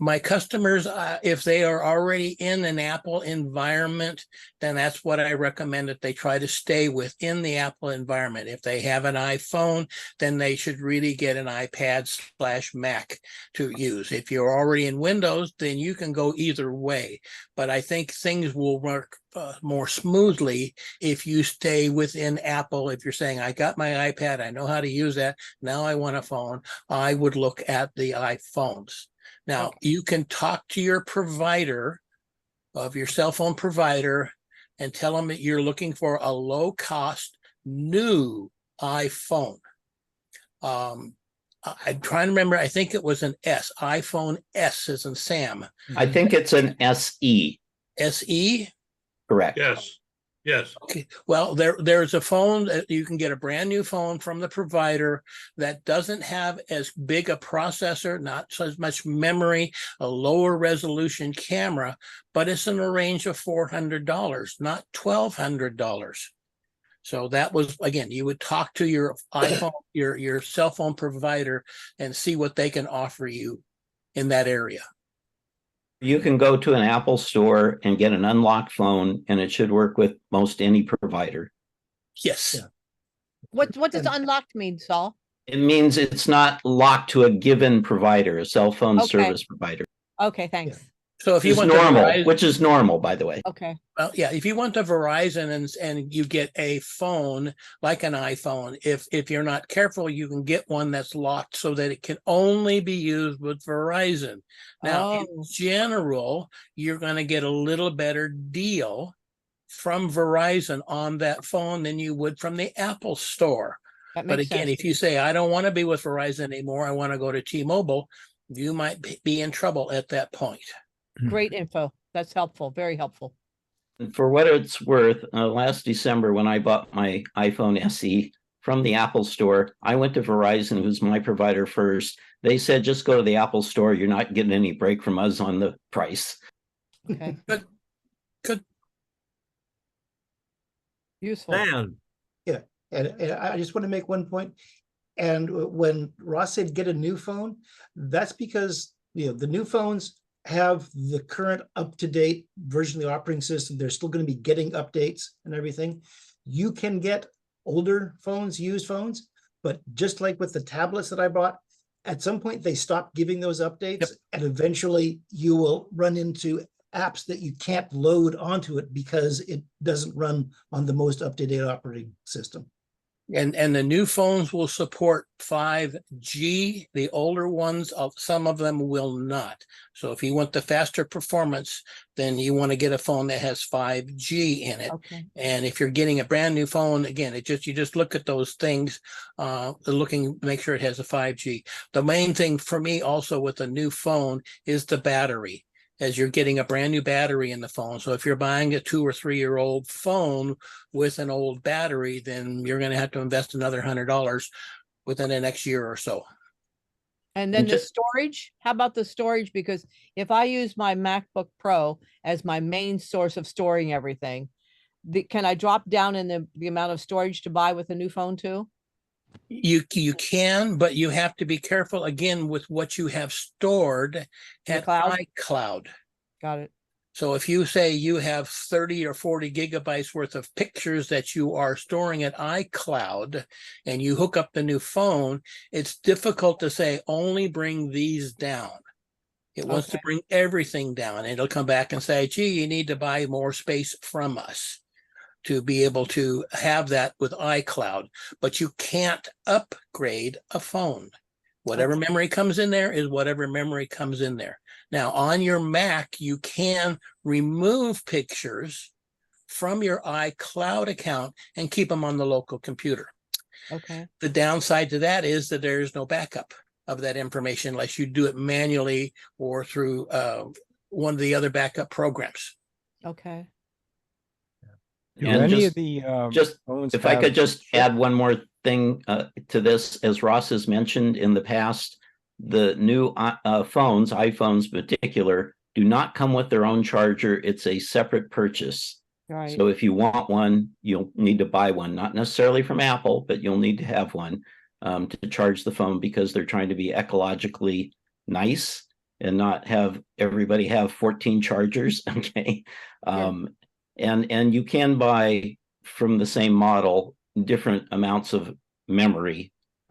My customers, if they are already in an Apple environment, then that's what I recommend, that they try to stay within the Apple environment. If they have an iPhone, then they should really get an iPad/Mac to use. If you're already in Windows, then you can go either way. But I think things will work more smoothly if you stay within Apple. If you're saying, I got my iPad, I know how to use that, now I want a phone, I would look at the iPhones. Now, you can talk to your provider of your cell phone provider and tell them that you're looking for a low-cost new iPhone. I'm trying to remember, I think it was an S, iPhone S as in Sam. I think it's an SE. SE? Correct. Yes. Yes. Okay. Well, there's a phone that you can get, a brand new phone from the provider that doesn't have as big a processor, not as much memory, a lower resolution camera, but it's in a range of $400, not $1,200. So that was, again, you would talk to your iPhone, your cell phone provider, and see what they can offer you in that area. You can go to an Apple store and get an unlocked phone, and it should work with most any provider. Yes. Yeah. What does unlocked mean, Saul? It means it's not locked to a given provider, a cell phone service provider. Okay, thanks. So if you want normal, which is normal, by the way. Okay. Well, yeah, if you want the Verizon and you get a phone like an iPhone, if you're not careful, you can get one that's locked so that it can only be used with Verizon. Now, in general, you're going to get a little better deal from Verizon on that phone than you would from the Apple store. But again, if you say, I don't want to be with Verizon anymore, I want to go to T-Mobile, you might be in trouble at that point. Great info. That's helpful. Very helpful. For what it's worth, last December when I bought my iPhone SE from the Apple store, I went to Verizon, who's my provider first. They said, just go to the Apple store. You're not getting any break from us on the price. Okay. Good. Useful. Dan. Yeah. And I just want to make one point. And when Ross said get a new phone, that's because the new phones have the current up-to-date version of the operating system. They're still going to be getting updates and everything. You can get older phones, used phones. But just like with the tablets that I bought, at some point they stopped giving those updates, Yep. and eventually you will run into apps that you can't load onto it because it doesn't run on the most up-to-date operating system. And the new phones will support 5G. The older ones, some of them will not. So if you want the faster performance, then you want to get a phone that has 5G in it. Okay. And if you're getting a brand new phone, again, you just look at those things, make sure it has a 5G. The main thing for me also with a new phone is the battery, as you're getting a brand new battery in the phone. So if you're buying a 2 or 3 year old phone with an old battery, then you're going to have to invest another $100 within the next year or so. And then the storage, how about the storage? Because if I use my MacBook Pro as my main source of storing everything, can I drop down in the amount of storage to buy with a new phone too? You can, but you have to be careful again with what you have stored at iCloud. Got it. So if you say you have 30 or 40 gigabytes worth of pictures that you are storing at iCloud and you hook up the new phone, it's difficult to say only bring these down. It wants to bring everything down. And it'll come back and say, gee, you need to buy more space from us to be able to have that with iCloud, but you can't upgrade a phone. Whatever memory comes in there is whatever memory comes in there. Now on your Mac, you can remove pictures from your iCloud account and keep them on the local computer. Okay. The downside to that is that there is no backup of that information unless you do it manually or through one of the other backup programs. Okay. And if I could just add one more thing to this, as Ross has mentioned in the past, the new phones, iPhones in particular, do not come with their own charger. It's a separate purchase. Right. So if you want one, you'll need to buy one, not necessarily from Apple, but you'll need to have one to charge the phone because they're trying to be ecologically nice and not have everybody have 14 chargers. Okay. And you can buy from the same model different amounts of memory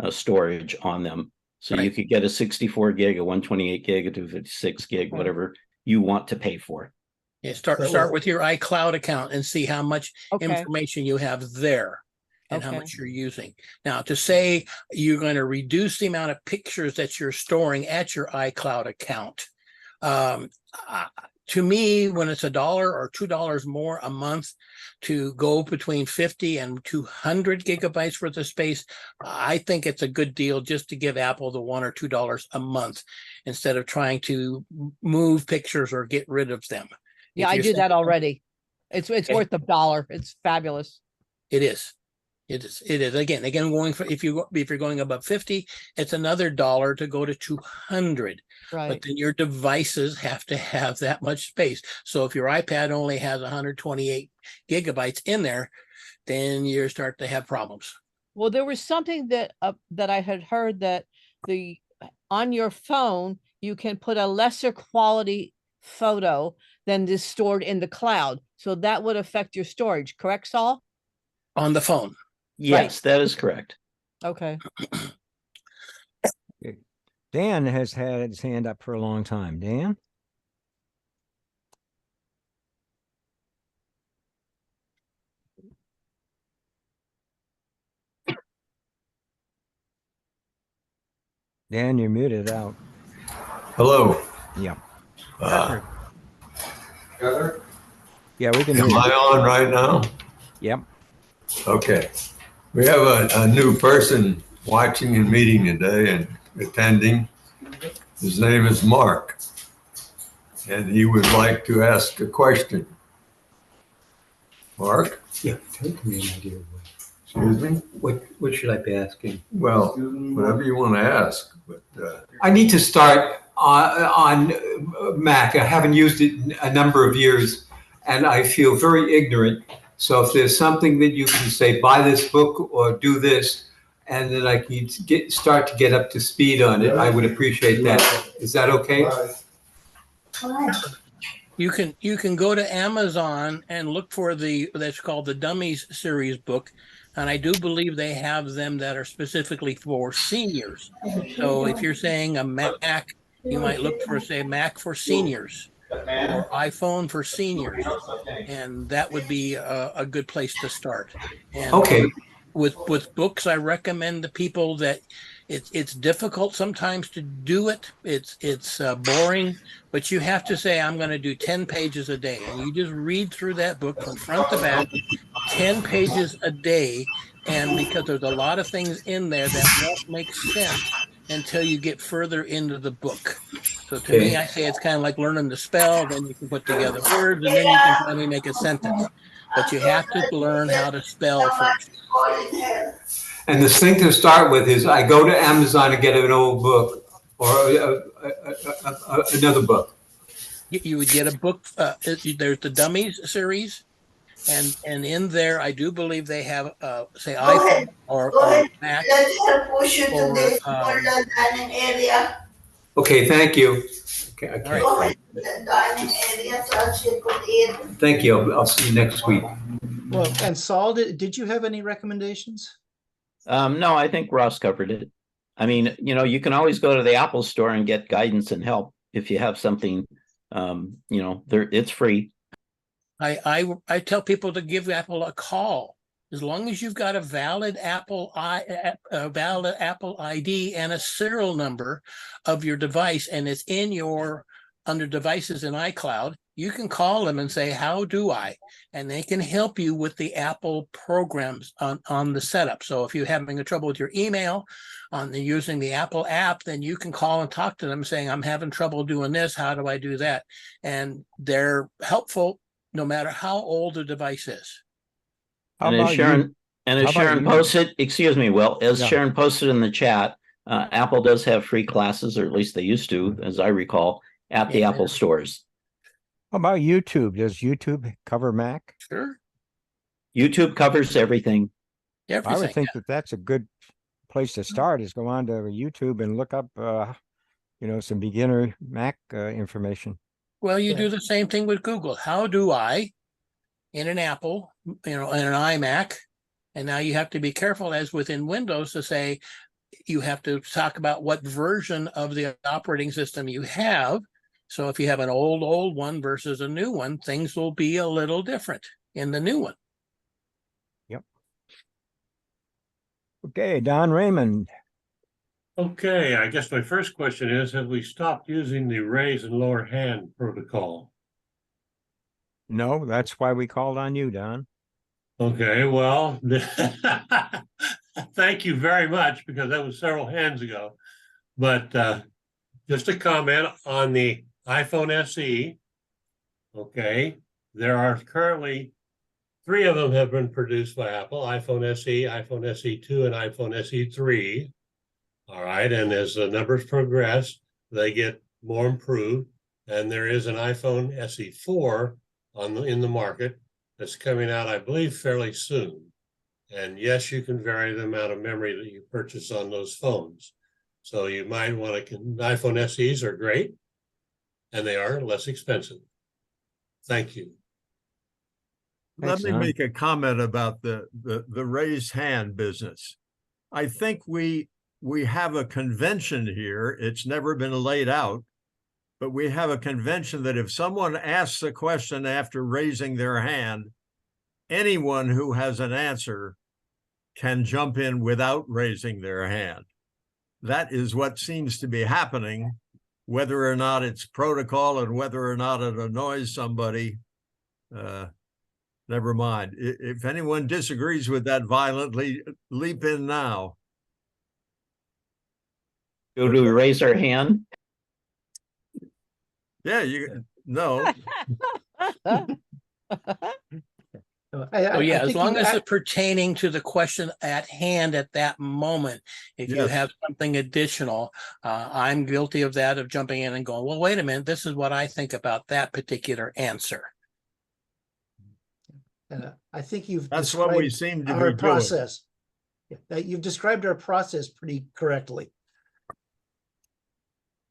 storage on them. So you could get a 64 gig, a 128 gig, a 256 gig, whatever you want to pay for. Yeah, start with your iCloud account and see how much information you have there and how much you're using. Now, to say you're going to reduce the amount of pictures that you're storing at your iCloud account, to me, when it's $1 or $2 more a month to go between 50 and 200 gigabytes worth of space, I think it's a good deal just to give Apple the $1 or $2 a month instead of trying to move pictures or get rid of them. Yeah, I do that already. It's worth $1. It's fabulous. It is. It is. Again, going for if you're going above 50, it's another $1 to go to 200. Right. But then your devices have to have that much space. So if your iPad only has 128 gigabytes in there, then you start to have problems. Well, there was something that that I had heard that on your phone you can put a lesser quality photo than is stored in the cloud. So that would affect your storage, correct, Saul? On the phone. Yes, that is correct. Okay. Dan has had his hand up for a long time. Dan? Dan, you're muted out. Hello. Yeah. Heather? Yeah, we can hear Am you. I on right now? Yep. Okay. We have a new person watching and meeting today and attending. His name is Mark, and he would like to ask a question. Mark? Yeah, tell me an idea. Excuse me? What should I be asking? Well, whatever you want to ask. But I need to start on Mac. I haven't used it in a number of years, and I feel very ignorant. So if there's something that you can say, buy this book or do this, and then I can start to get up to speed on it, I would appreciate that. Is that okay? You can go to Amazon and look for that's called the Dummies series book. And I do believe they have them that are specifically for seniors. So if you're saying a Mac, you might look for, say, Mac for seniors or iPhone for seniors. And that would be a good place to start. And Okay. with books, I recommend the people that it's difficult sometimes to do it. It's boring, but you have to say, I'm going to do 10 pages a day. And you just read through that book from front to back, 10 pages a day. And because there's a lot of things in there that won't make sense until you get further into the book. So to me, I say it's kind of like learning to spell, then you can put together words, and then you can finally make a sentence. But you have to learn how to spell first. And the thing to start with is I go to Amazon and get an old book or another book. You would get a book. There's the Dummies series. And in there, I do believe they have, say, iPhone or Mac. Okay, thank you. Okay, okay. All right. Thank you. I'll see you next week. Well, and Saul, did you have any recommendations? No, I think Ross covered it. I mean, you can always go to the Apple store and get guidance and help if you have something, it's free. I tell people to give Apple a call. As long as you've got a valid Apple ID and a serial number of your device, and it's in your under devices in iCloud, you can call them and say, how do I? And they can help you with the Apple programs on the setup. So if you're having a trouble with your email using the Apple app, then you can call and talk to them saying, I'm having trouble doing this. How do I do that? And they're helpful no matter how old the device is. And as Sharon posted, excuse me, Will, as Sharon posted in the chat, Apple does have free classes, or at least they used to, as I recall, at the Apple stores. How about YouTube? Does YouTube cover Mac? Sure. YouTube covers everything. I would think that that's a good place to start, is go on to YouTube and look up, some beginner Mac information. Well, you do the same thing with Google. How do I, in an Apple, in an iMac, and now you have to be careful, as within Windows, to say you have to talk about what version of the operating system you have. So if you have an old one versus a new one, things will be a little different in the new one. Yep. Okay, Don Raymond. Okay, I guess my first question is, have we stopped using the raise and lower hand protocol? No, that's why we called on you, Don. Okay, well, thank you very much, because that was several hands ago. But just a comment on the iPhone SE. Okay, there are currently 3 of them have been produced by Apple: iPhone SE, iPhone SE2, and iPhone SE3. All right, and as the numbers progress, they get more improved. And there is an iPhone SE4 in the market that's coming out, I believe, fairly soon. And yes, you can vary the amount of memory that you purchase on those phones. So you might want to, iPhone SEs are great, and they are less expensive. Thank you. Let me make a comment about the raised hand business. I think we have a convention here. It's never been laid out, but we have a convention that if someone asks a question after raising their hand, anyone who has an answer can jump in without raising their hand. That is what seems to be happening, whether or not it's protocol and whether or not it annoys somebody. Never mind. If anyone disagrees with that violently, leap in now. Do we raise our hand? Yeah, no. As long as it's pertaining to the question at hand at that moment. If you have something additional, I'm guilty of that, of jumping in and going, well, wait a minute, this is what I think about that particular answer. I think you've That's what we seem to our be process. You've described our process pretty correctly.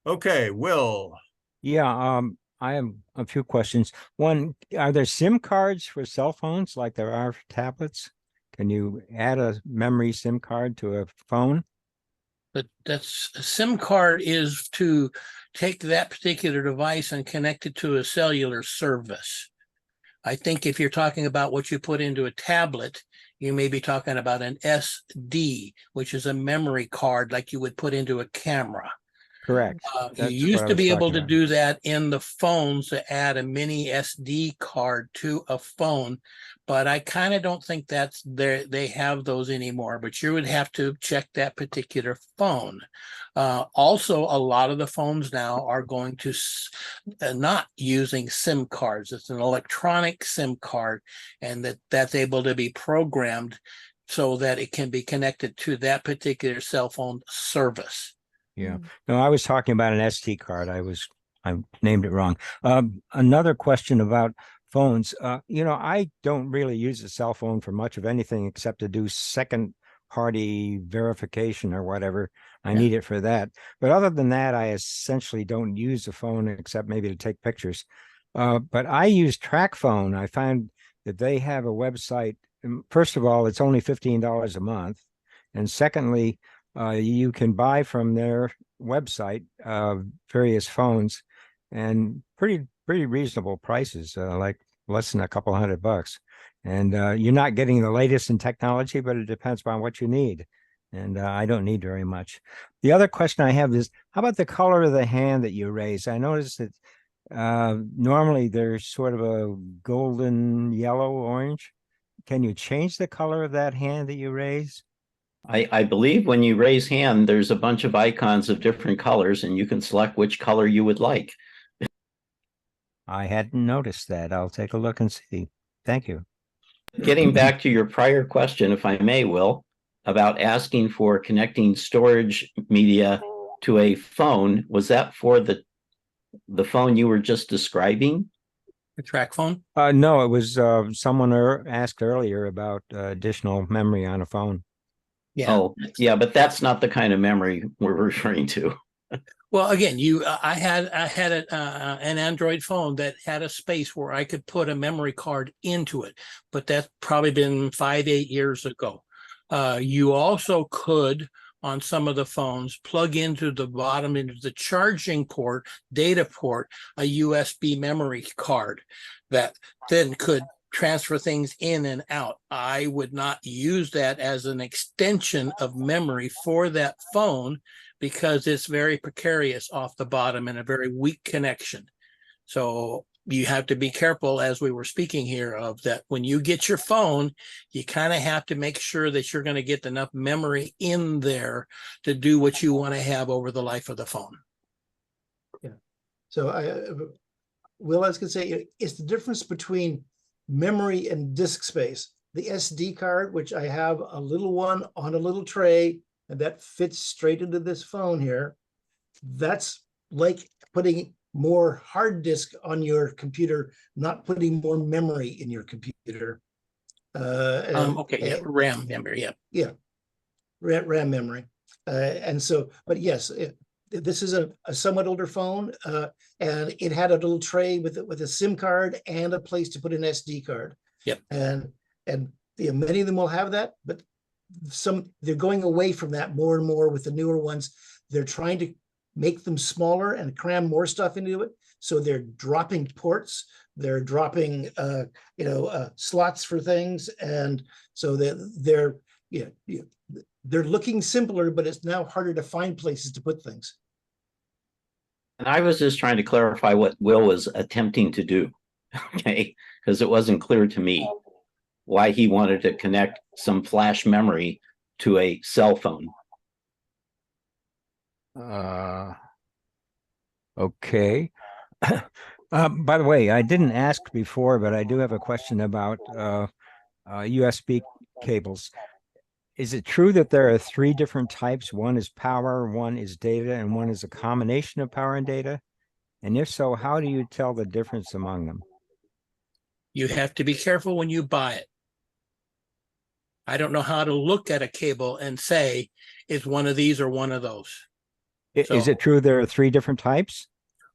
Okay, Will. Yeah, I have a few questions. One, are there SIM cards for cell phones like there are for tablets? Can you add a memory SIM card to a phone? But that's a SIM card is to take that particular device and connect it to a cellular service. I think if you're talking about what you put into a tablet, you may be talking about an SD, which is a memory card like you would put into a camera. Correct. You used to be able to do that in the phones to add a mini SD card to a phone, but I kind of don't think that's there. They have those anymore, but you would have to check that particular phone. Also, a lot of the phones now are going to not using SIM cards. It's an electronic SIM card, and that's able to be programmed so that it can be connected to that particular cell phone service. Yeah. No, I was talking about an SD card. I named it wrong. Another question about phones. I don't really use a cell phone for much of anything except to do second party verification or whatever. I need it for that. But other than that, I essentially don't use the phone except maybe to take pictures. But I use TrackPhone. I find that they have a website. First of all, it's only $15 a month. And secondly, you can buy from their website various phones and pretty reasonable prices, like less than a couple $100. And you're not getting the latest in technology, but it depends on what you need. And I don't need very much. The other question I have is, how about the color of the hand that you raise? I noticed that normally there's sort of a golden yellow orange. Can you change the color of that hand that you raise? I believe when you raise hand, there's a bunch of icons of different colors, and you can select which color you would like. I hadn't noticed that. I'll take a look and see. Thank you. Getting back to your prior question, if I may, Will, about asking for connecting storage media to a phone, was that for the phone you were just describing? The TrackPhone? No, it was someone asked earlier about additional memory on a phone. Yeah. Oh, yeah, but that's not the kind of memory we're referring to. Well, again, I had an Android phone that had a space where I could put a memory card into it, but that's probably been 5-8 years ago. You also could, on some of the phones, plug into the bottom, into the charging port, data port, a USB memory card that then could transfer things in and out. I would not use that as an extension of memory for that phone because it's very precarious off the bottom and a very weak connection. So you have to be careful, as we were speaking here, of that when you get your phone, you kind of have to make sure that you're going to get enough memory in there to do what you want to have over the life of the phone. Yeah. So I was going to say, it's the difference between memory and disk space. The SD card, which I have a little one on a little tray, and that fits straight into this phone here. That's like putting more hard disk on your computer, not putting more memory in your computer. Okay, RAM memory, yeah. RAM memory. And so, but yes, this is a somewhat older phone, and it had a little tray with a SIM card and a place to put an SD card. Yep. And many of them will have that, but they're going away from that more and more with the newer ones. They're trying to make them smaller and cram more stuff into it. So they're dropping ports, they're dropping slots for things, and so they're looking simpler, but it's now harder to find places to put things. And I was just trying to clarify what Will was attempting to do, okay? Because it wasn't clear to me why he wanted to connect some flash memory to a cell phone. Okay. By the way, I didn't ask before, but I do have a question about USB cables. Is it true that there are 3 different types? One is power, one is data, and one is a combination of power and data? And if so, how do you tell the difference among them? You have to be careful when you buy it. I don't know how to look at a cable and say, it's one of these or one of those. Is it true there are 3 different types?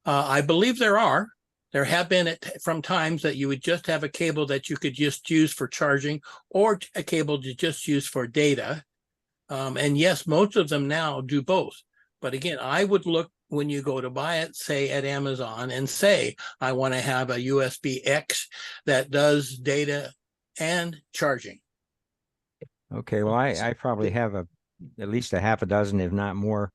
I believe there are. There have been from times that you would just have a cable that you could just use for charging, or a cable to just use for data. And yes, most of them now do both. But again, I would look when you go to buy it, say at Amazon, and say, I want to have a USB X that does data and charging. Okay, well, I probably have at least a half a dozen, if not more,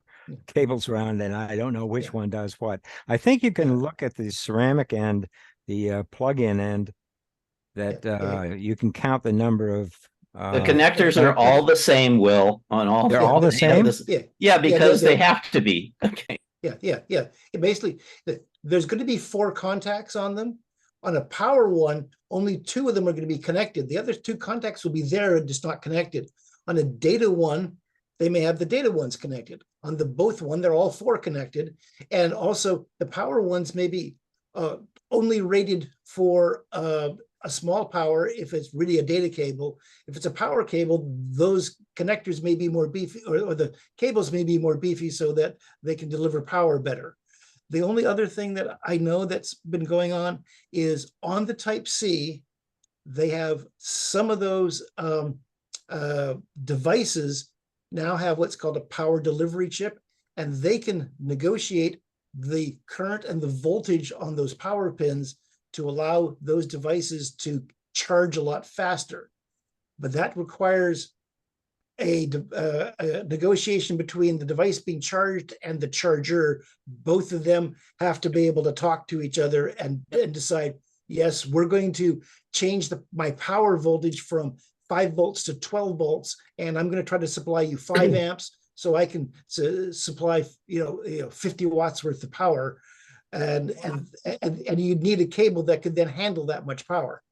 cables around, and I don't know which one does what. I think you can look at the ceramic end, the plug-in end, that you can count the number of The connectors are all the same, Will, on all. They're all the same? Yeah, because they have to be. Okay. Yeah. Basically, there's going to be 4 contacts on them. On a power one, only 2 of them are going to be connected. The other 2 contacts will be there and just not connected. On a data one, they may have the data ones connected. On the both one, they're all 4 connected. And also the power ones may be only rated for a small power if it's really a data cable. If it's a power cable, those connectors may be more beefy, or the cables may be more beefy so that they can deliver power better. The only other thing that I know that's been going on is on the Type-C, they have some of those devices now have what's called a power delivery chip, and they can negotiate the current and the voltage on those power pins to allow those devices to charge a lot faster. But that requires a negotiation between the device being charged and the charger. Both of them have to be able to talk to each other and decide, yes, we're going to change my power voltage from 5 volts to 12 volts, and I'm going to try to supply you 5 amps so I can supply 50 watts worth of power, and you'd need a cable that could then handle that much power.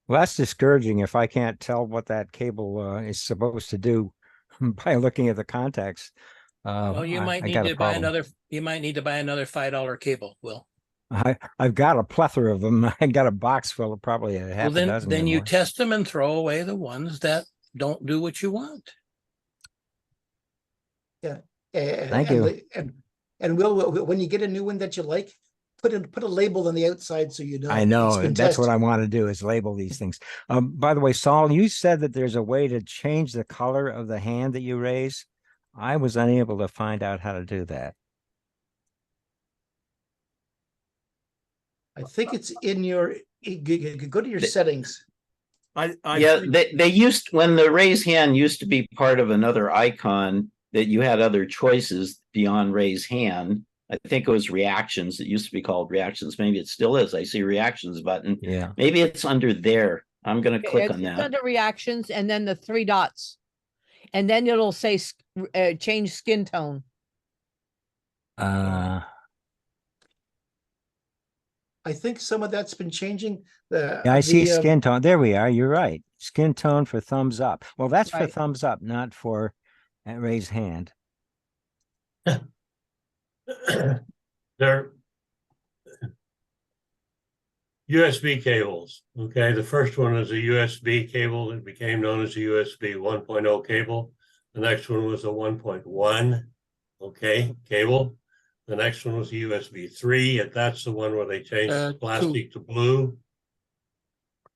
Well, that's discouraging if I can't tell what that cable is supposed to do by looking at the contacts. Well, you might need to buy another. You might need to buy another $5 cable, Will. I've got a plethora of them. I got a box full of probably a half a dozen. Then you test them and throw away the ones that don't do what you want. Yeah. Thank you. And Will, when you get a new one that you like, put a label on the outside so you know. I know that's what I want to do, is label these things. By the way, Saul, you said that there's a way to change the color of the hand that you raise. I was unable to find out how to do that. I think it's in your, go to your settings. They used, when the raise hand used to be part of another icon, that you had other choices beyond raise hand. I think it was reactions. It used to be called reactions. Maybe it still is. I see reactions button. Yeah. Maybe it's under there. I'm going to click on that. It's under reactions and then the 3 dots. And then it'll say change skin tone. I think some of that's been changing. Yeah, I see skin tone. There we are. You're right. Skin tone for thumbs up. Well, that's for thumbs up, not for raise hand. They're USB cables. Okay, the first one is a USB cable that became known as a USB 1.0 cable. The next one was a 1.1 cable. The next one was a USB 3, and that's the one where they changed plastic to blue.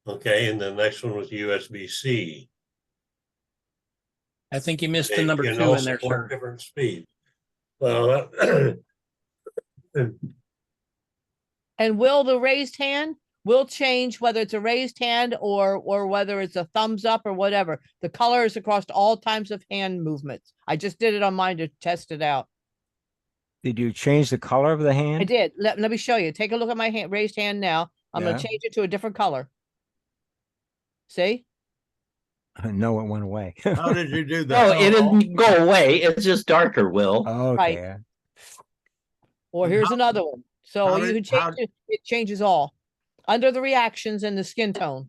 Okay, and the next one was USB-C. I think you missed the number 2 in there, sir. Different speeds. Well, and will the raised hand will change whether it's a raised hand or whether it's a thumbs up or whatever. The color is across all types of hand movements. I just did it on mine to test it out. Did you change the color of the hand? I did. Let me show you. Take a look at my raised hand now. I'm going to change it to a different color. See? No, it went away. How did you do that? No, it didn't go away. It's just darker, Will. Okay. Right. Or here's another one. So you can change it. It changes all under the reactions and the skin tone.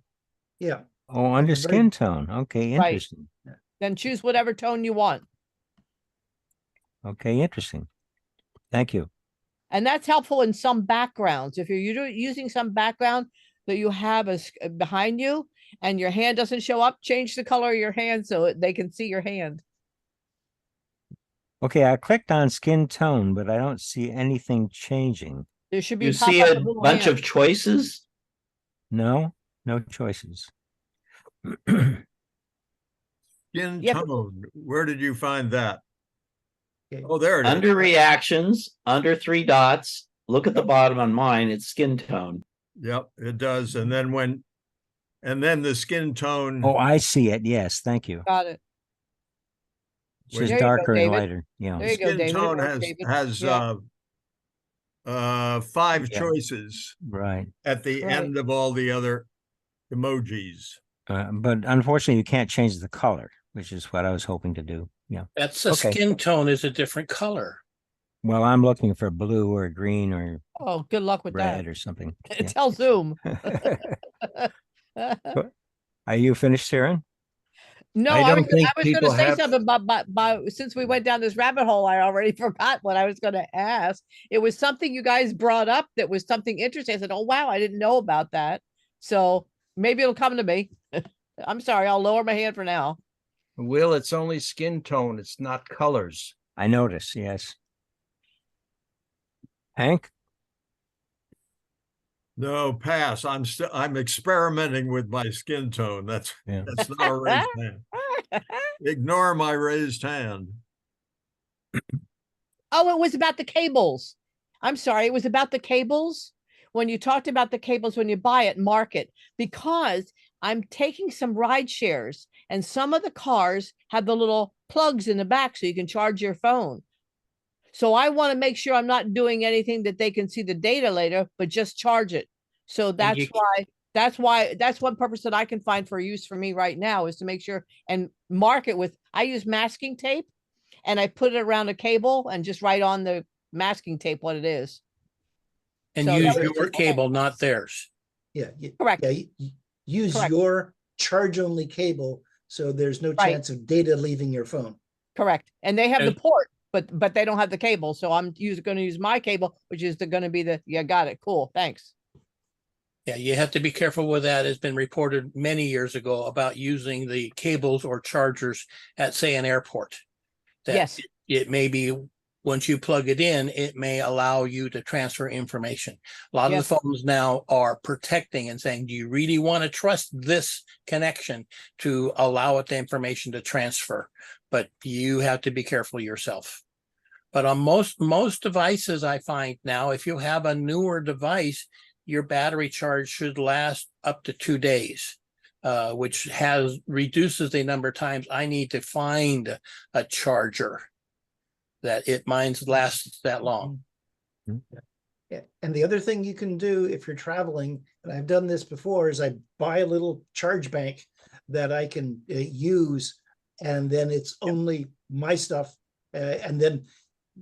Yeah. Oh, under skin tone. Okay, interesting. Right. Then choose whatever tone you want. Okay, interesting. Thank you. And that's helpful in some backgrounds. If you're using some background that you have behind you and your hand doesn't show up, change the color of your hand so they can see your hand. Okay, I clicked on skin tone, but I don't see anything changing. There should be You pop see up a little bunch hand. of choices. No, no choices. Skin Yep. tone. Where did you find that? Okay. Oh, there it is. Under reactions, under three dots, look at the bottom on mine, it's skin tone. Yep, it does. And then the skin tone. Oh, I see it. Yes, thank you. Got it. It's just There you go, darker and David. lighter. Yeah. There you go, Skin David. It tone works, has David. has Yeah. 5 Yeah. choices Right. at the Right. end of all the other emojis. But unfortunately, you can't change the color, which is what I was hoping to do. Yeah. That's the Okay. skin tone is a different color. Well, I'm looking for blue or green or Oh, good luck with red that. or something. Tell Zoom. Are you finished, Sharon? No, I I don't was think going people to say have- something, but since we went down this rabbit hole, I already forgot what I was going to ask. It was something you guys brought up that was something interesting. I said, "Oh wow, I didn't know about that." So maybe it'll come to me. I'm sorry, I'll lower my hand for now. Will, it's only skin tone. It's not colors. I notice. Yes. Hank? No, pass. I'm experimenting with my skin tone. That's not a raised hand. Ignore my raised hand. Oh, it was about the cables. I'm sorry, it was about the cables. When you talked about the cables, when you buy it, mark it, because I'm taking some ride shares and some of the cars have the little plugs in the back so you can charge your phone. So I want to make sure I'm not doing anything that they can see the data later, but just charge it. So that's that's one purpose that I can find for use for me right now is to make sure and mark it with, I use masking tape and I put it around a cable and just write on the masking tape what it is. And So use that was your just- cable, not theirs. Yeah. Correct. Yeah, use Correct. your charge-only cable, so there's no Right. chance of data leaving your phone. Correct. And they have the And- port, but they don't have the cable. So I'm going to use my cable, which is going to be yeah, got it. Cool. Thanks. Yeah, you have to be careful with that. It's been reported many years ago about using the cables or chargers at, say, an airport. That Yes. It may be, once you plug it in, it may allow you to transfer information. A lot of Yes. the phones now are protecting and saying, do you really want to trust this connection to allow it the information to transfer? But you have to be careful yourself. But on most devices, I find now, if you have a newer device, your battery charge should last up to 2 days, which reduces the number of times I need to find a charger that mine's lasts that long. Yeah. And the other thing you can do if you're traveling, and I've done this before, is I buy a little charge bank that I can use, and then it's only my stuff. And then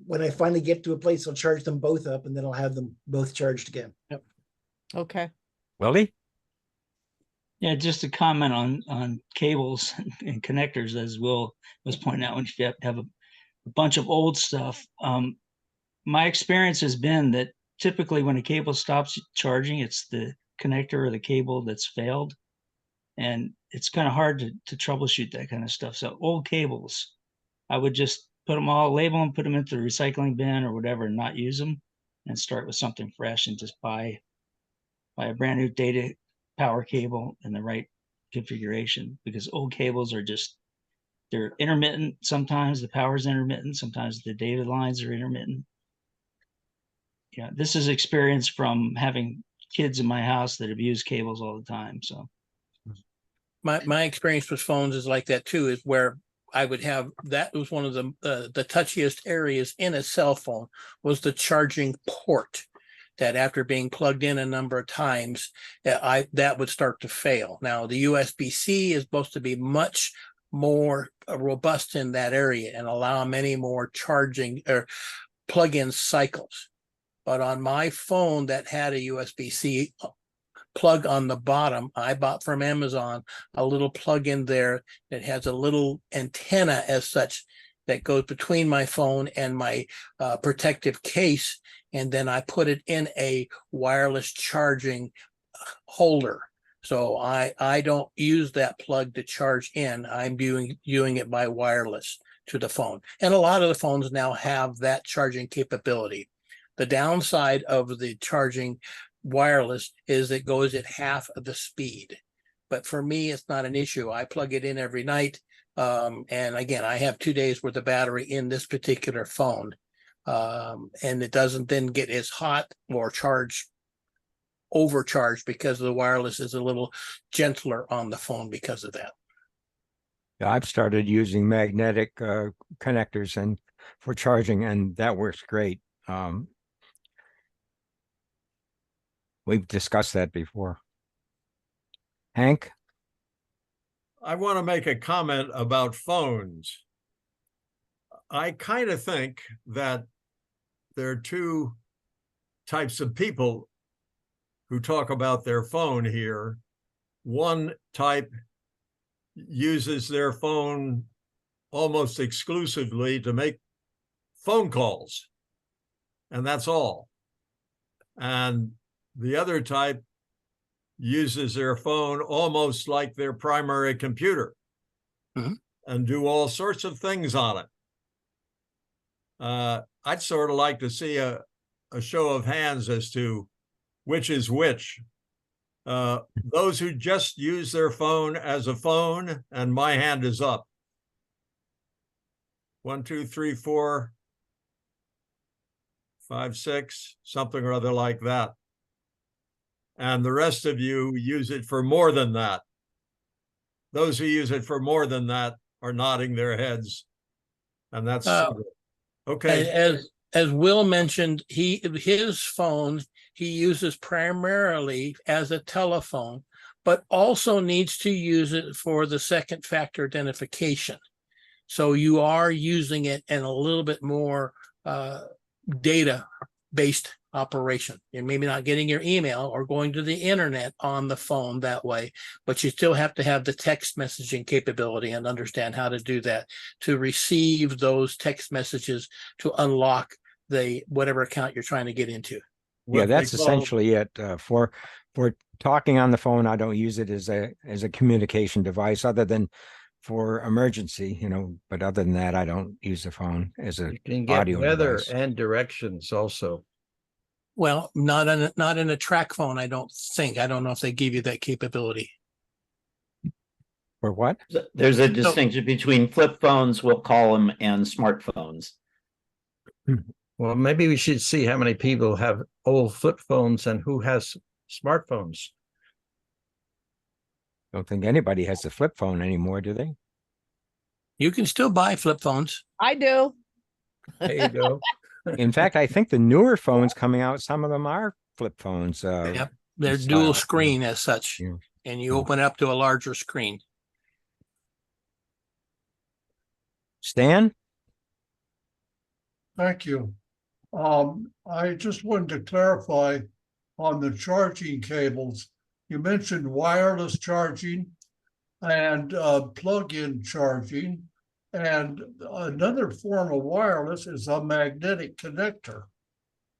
when I finally get to a place, I'll charge them both up, and then I'll have them both charged again. Yep. Okay. Willie? Yeah, just to comment on cables and connectors, as Will was pointing out, when you have a bunch of old stuff. My experience has been that typically when a cable stops charging, it's the connector or the cable that's failed. And it's kind of hard to troubleshoot that kind of stuff. So old cables, I would just put them all, label them, put them into the recycling bin or whatever, and not use them, and start with something fresh and just buy a brand new data power cable in the right configuration, because old cables are just, they're intermittent. Sometimes the power is intermittent. Sometimes the data lines are intermittent. Yeah, this is experience from having kids in my house that abuse cables all the time. So My experience with phones is like that too, is where I would have, that was one of the touchiest areas in a cell phone was the charging port, that after being plugged in a number of times, that would start to fail. Now the USB-C is supposed to be much more robust in that area and allow many more charging or plug-in cycles. But on my phone that had a USB-C plug on the bottom, I bought from Amazon a little plug in there that has a little antenna as such that goes between my phone and my protective case. And then I put it in a wireless charging holder. So I don't use that plug to charge in. I'm viewing it by wireless to the phone. And a lot of the phones now have that charging capability. The downside of the charging wireless is it goes at half of the speed. But for me, it's not an issue. I plug it in every night. And again, I have 2 days worth of battery in this particular phone. And it doesn't then get as hot or overcharged because the wireless is a little gentler on the phone because of that. I've started using magnetic connectors and for charging, and that works great. We've discussed that before. Hank? I want to make a comment about phones. I kind of think that there are two types of people who talk about their phone here. One type uses their phone almost exclusively to make phone calls, and that's all. And the other type uses their phone almost like their primary computer and do all sorts of things on it. I'd sort of like to see a show of hands as to which is which. Those who just use their phone as a phone, and my hand is up. 1, 2, 3, 4, 5, 6, something or other like that. And the rest of you use it for more than that. Those who use it for more than that are nodding their heads. And that's okay. As Will mentioned, his phone he uses primarily as a telephone, but also needs to use it for the second factor identification. So you are using it in a little bit more data-based operation. You're maybe not getting your email or going to the internet on the phone that way, but you still have to have the text messaging capability and understand how to do that to receive those text messages to unlock the whatever account you're trying to get into. Yeah, that's essentially it. For talking on the phone, I don't use it as a communication device other than for emergency, but other than that, I don't use the phone as a You can get audio weather device. and directions also. Well, not in a track phone, I don't think. I don't know if they give you that capability. Or what? There's a distinction between flip phones, we'll call them, and smartphones. Well, maybe we should see how many people have old flip phones and who has smartphones. Don't think anybody has a flip phone anymore, do they? You can still buy flip phones. I do. There you go. In fact, I think the newer phones coming out, some of them are flip phones. Yep. They're style. dual screen as such, Yeah. and you open up to a larger screen. Stan? Thank you. I just wanted to clarify on the charging cables. You mentioned wireless charging and plug-in charging. And another form of wireless is a magnetic connector.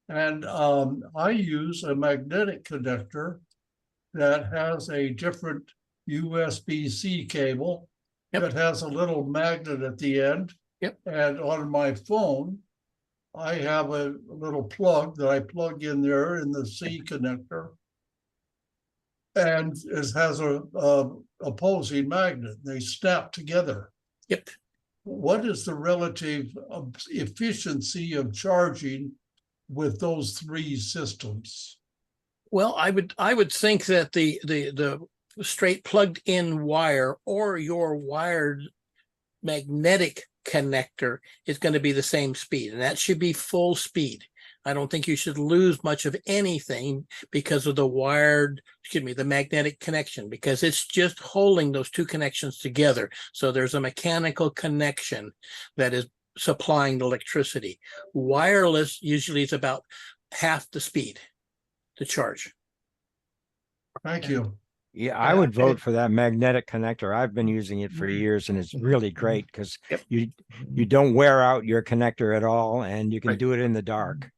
And I use a magnetic connector that has a different USB-C cable that has a little magnet at the end. And on my phone, I have a little plug that I plug in there in the C connector. And it has a opposing magnet. They snap together. Yep. What is the relative efficiency of charging with those three systems? Well, I would think that the straight plugged in wire or your wired magnetic connector is going to be the same speed, and that should be full speed. I don't think you should lose much of anything because of the magnetic connection, because it's just holding those two connections together. So there's a mechanical connection that is supplying the electricity. Wireless usually is about half the speed to charge. Thank you. Yeah, I would vote for that magnetic connector. I've been using it for years, and it's really great because you don't wear out your connector at all, and you can do it in the dark.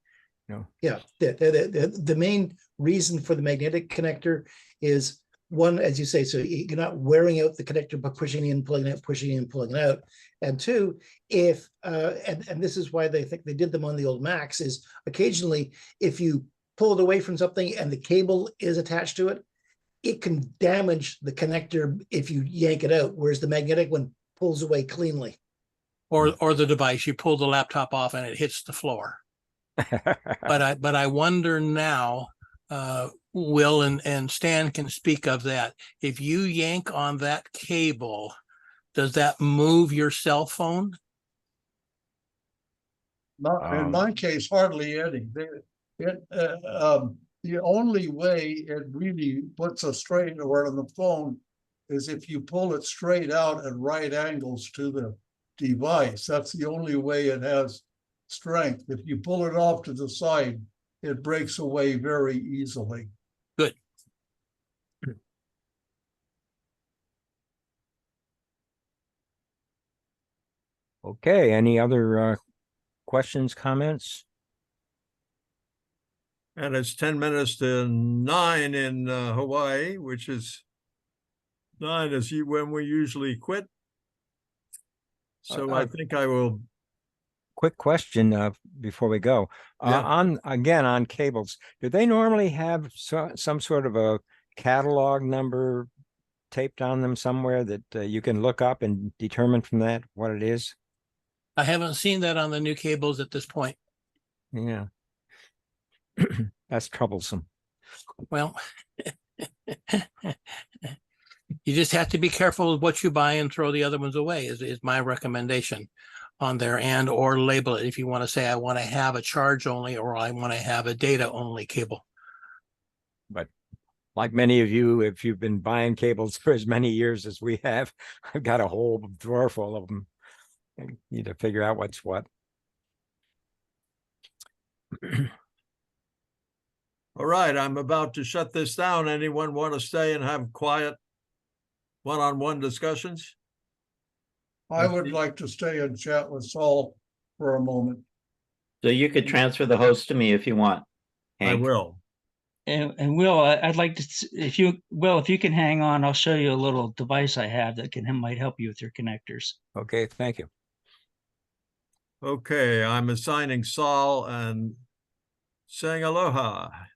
Yeah, the main reason for the magnetic connector is one, as you say, so you're not wearing out the connector by pushing in, pulling out, pushing in, pulling out. And two, if and this is why they think they did them on the old Macs, is occasionally if you pull it away from something and the cable is attached to it, it can damage the connector if you yank it out, whereas the magnetic one pulls away cleanly. Or the device, you pull the laptop off and it hits the floor. But I wonder now, Will and Stan can speak of that. If you yank on that cable, does that move your cell phone? Not in my case, hardly any. The only way it really puts a strain or on the phone is if you pull it straight out at right angles to the device. That's the only way it has strength. If you pull it off to the side, it breaks away very easily. Good. Okay, any other questions, comments? And it's 10 minutes to 9 in Hawaii, which is 9 is when we usually quit. So I think I will. Quick question before we go. On cables, do they normally have some sort of a catalog number taped on them somewhere that you can look up and determine from that what it is? I haven't seen that on the new cables at this point. Yeah. That's troublesome. Well, you just have to be careful with what you buy and throw the other ones away is my recommendation on there, and or label it if you want to say I want to have a charge only or I want to have a data only cable. But like many of you, if you've been buying cables for as many years as we have, I've got a whole drawer full of them. I need to figure out what's what. All right, I'm about to shut this down. Anyone want to stay and have quiet one-on-one discussions? I would like to stay and chat with Saul for a moment. So you could transfer the host to me if you want, Hank. I will. And Will, I'd like to, if you can hang on, I'll show you a little device I have that might help you with your connectors. Okay, thank you. Okay, I'm assigning Saul and saying aloha.